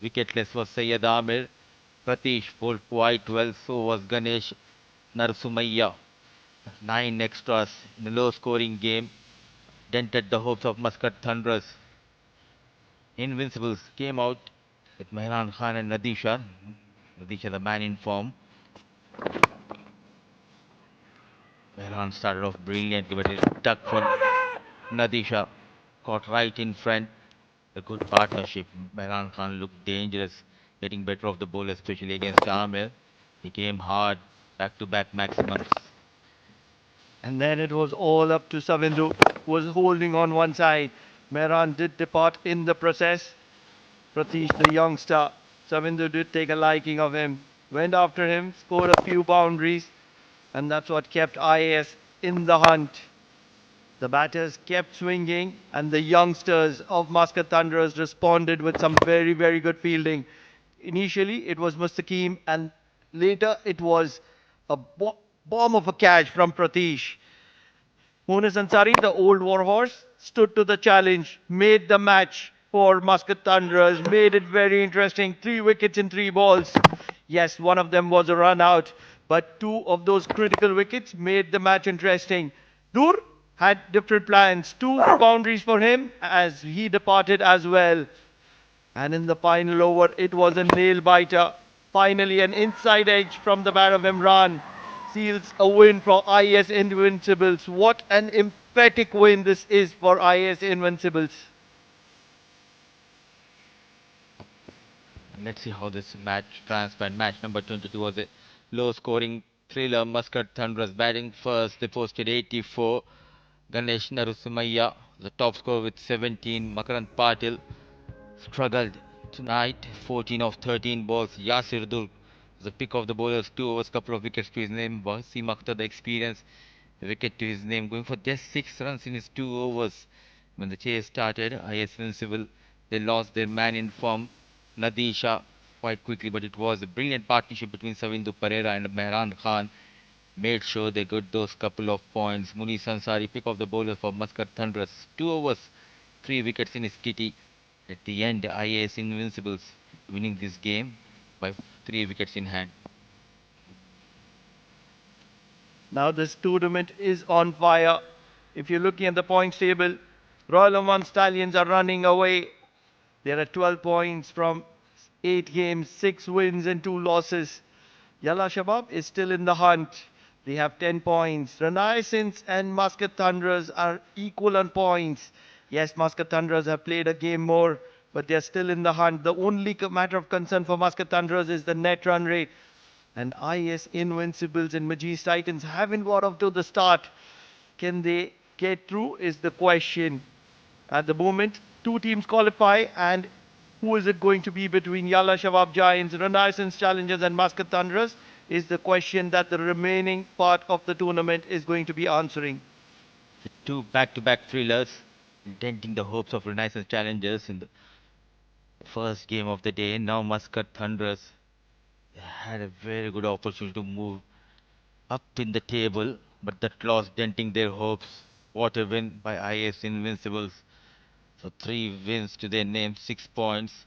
Wicketless was Syed Amir. Pratish bowled quite well, so was Ganesh Narsumaya. 9 extras in a low-scoring game dented the hopes of Muscat Thunderers. Invincibles came out with Mehran Khan and Nadisha. Nadisha, the man in form. Mehran started off brilliantly, but it ducked from Nadisha. Caught right in front. A good partnership. Mehran Khan looked dangerous, getting better of the ball, especially against Amir. He came hard, back-to-back maximums. And then it was all up to Savindu, who was holding on one side. Mehran did depart in the process. Pratish, the youngster, Savindu did take a liking of him. Went after him, scored a few boundaries. And that's what kept IAS in the hunt. The batters kept swinging, and the youngsters of Muscat Thunderers responded with some very, very good fielding. Initially, it was Mustaqim, and later it was a bomb of a catch from Pratish. Muniz Ansari, the old warhorse, stood to the challenge, made the match for Muscat Thunderers, made it very interesting. 3 wickets in 3 balls. Yes, one of them was a run out, but 2 of those critical wickets made the match interesting. Dur had different plans. 2 boundaries for him as he departed as well. And in the final over, it was a nail biter. Finally, an inside edge from the bat of Imran. seals a win for IAS Invincibles. What an emphatic win this is for IAS Invincibles. Let's see how this match transpired. Match number 22 was a low-scoring thriller. Muscat Thunderers batting first. They posted 84. Ganesh Narusumaya, the top scorer with 17. Makarand Patil struggled tonight. 14 of 13 balls. Yasir Durg, the pick of the bowlers. 2 overs, couple of wickets to his name. Wasim Akhtar, the experience, wicket to his name. Going for just 6 runs in his 2 overs. When the chase started, IAS Invincible, they lost their man in form, Nadisha, quite quickly, but it was a brilliant partnership between Savindu Pereira and Mehran Khan. Made sure they got those couple of points. Muni Sansari, pick of the bowlers for Muscat Thunderers. 2 overs, 3 wickets in his kitty. At the end, IAS Invincibles winning this game by 3 wickets in hand. Now this tournament is on fire. If you're looking at the points table, Royal Oman Stallions are running away. There are 12 points from 8 games, 6 wins and 2 losses. Yalla Shabab is still in the hunt. They have 10 points. Renaissance and Muscat Thunderers are equal on points. Yes, Muscat Thunderers have played a game more, but they're still in the hunt. The only matter of concern for Muscat Thunderers is the net run rate. And IAS Invincibles and Majid Titans haven't got off to the start. Can they get through is the question. At the moment, 2 teams qualify, and who is it going to be between Yalla Shabab Giants, Renaissance Challengers and Muscat Thunderers is the question that the remaining part of the tournament is going to be answering. The 2 back-to-back thrillers, denting the hopes of Renaissance Challengers in the first game of the day. Now Muscat Thunderers had a very good opportunity to move up in the table, but that loss denting their hopes. What a win by IAS Invincibles. So 3 wins to their name, 6 points.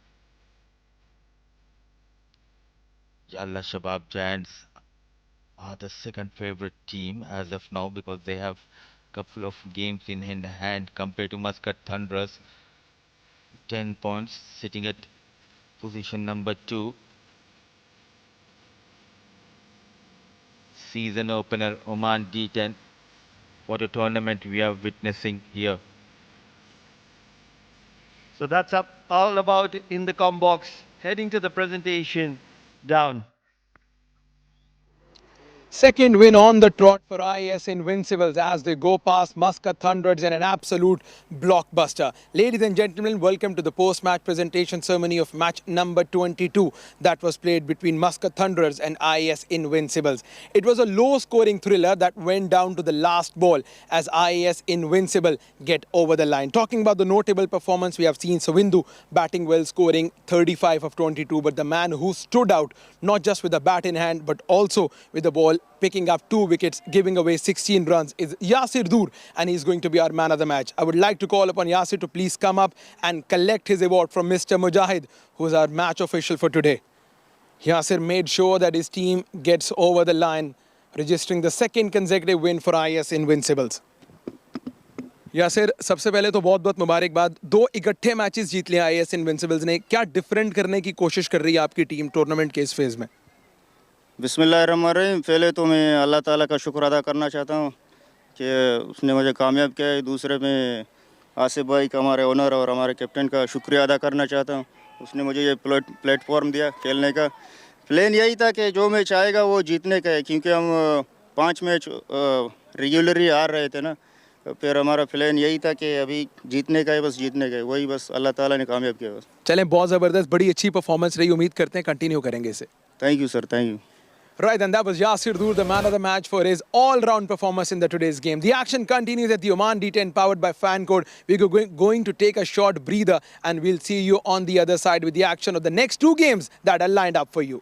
Yalla Shabab Giants are the second favorite team as of now because they have a couple of games in hand compared to Muscat Thunderers. 10 points, sitting at position number 2. Season opener Oman D10. What a tournament we are witnessing here. So that's all about in the com box. Heading to the presentation, down. Second win on the trot for IAS Invincibles as they go past Muscat Thunderers in an absolute blockbuster. Ladies and gentlemen, welcome to the post-match presentation ceremony of match number 22 that was played between Muscat Thunderers and IAS Invincibles. It was a low-scoring thriller that went down to the last ball as IAS Invincible get over the line. Talking about the notable performance, we have seen Savindu batting well, scoring 35 of 22, but the man who stood out, not just with the bat in hand, but also with the ball, picking up 2 wickets, giving away 16 runs, is Yasir Dur, and he's going to be our man of the match. I would like to call upon Yasir to please come up and collect his award from Mr. Mujahid, who is our match official for today. Yasir made sure that his team gets over the line, registering the second consecutive win for IAS Invincibles. Yasir सबसे पहले तो बहुत बहुत मुबारकबाद 2 इकट्ठे matches जीत लिए IAS Invincibles ने क्या डिफरेंट करने की कोशिश कर रही है आपकी टीम टूर्नामेंट के इस फेज में बिस्मिल्लाहिर्रहमानिर्रहीम पहले तो मैं अल्लाह ताला का शुक्र अदा करना चाहता हूँ कि उसने मुझे कामयाब किया है। दूसरे में आसिफ भाई का हमारे ओनर और हमारे कैप्टन का शुक्रिया अदा करना चाहता हूँ। उसने मुझे ये प्लेटफॉर्म दिया खेलने का। प्लान यही था कि जो मैच आएगा वो जीतने का है क्योंकि हम 5 मैच रेगुलरली हार रहे थे ना। फिर हमारा प्लान यही था कि अभी जीतने का है, बस जीतने का है। वही बस अल्लाह ताला ने कामयाब किया बस। चलें, बहुत ज़बरदस्त, बड़ी अच्छी परफॉर्मेंस रही, उम्मीद करते हैं कंटिन्यू करेंगे इसे। Thank you sir, thank you. Right, and that was Yasir Dur, the man of the match for his all-round performance in the today's game. The action continues at the Oman D10 powered by Fan Code. We're going to take a short breather and we'll see you on the other side with the action of the next 2 games that are lined up for you.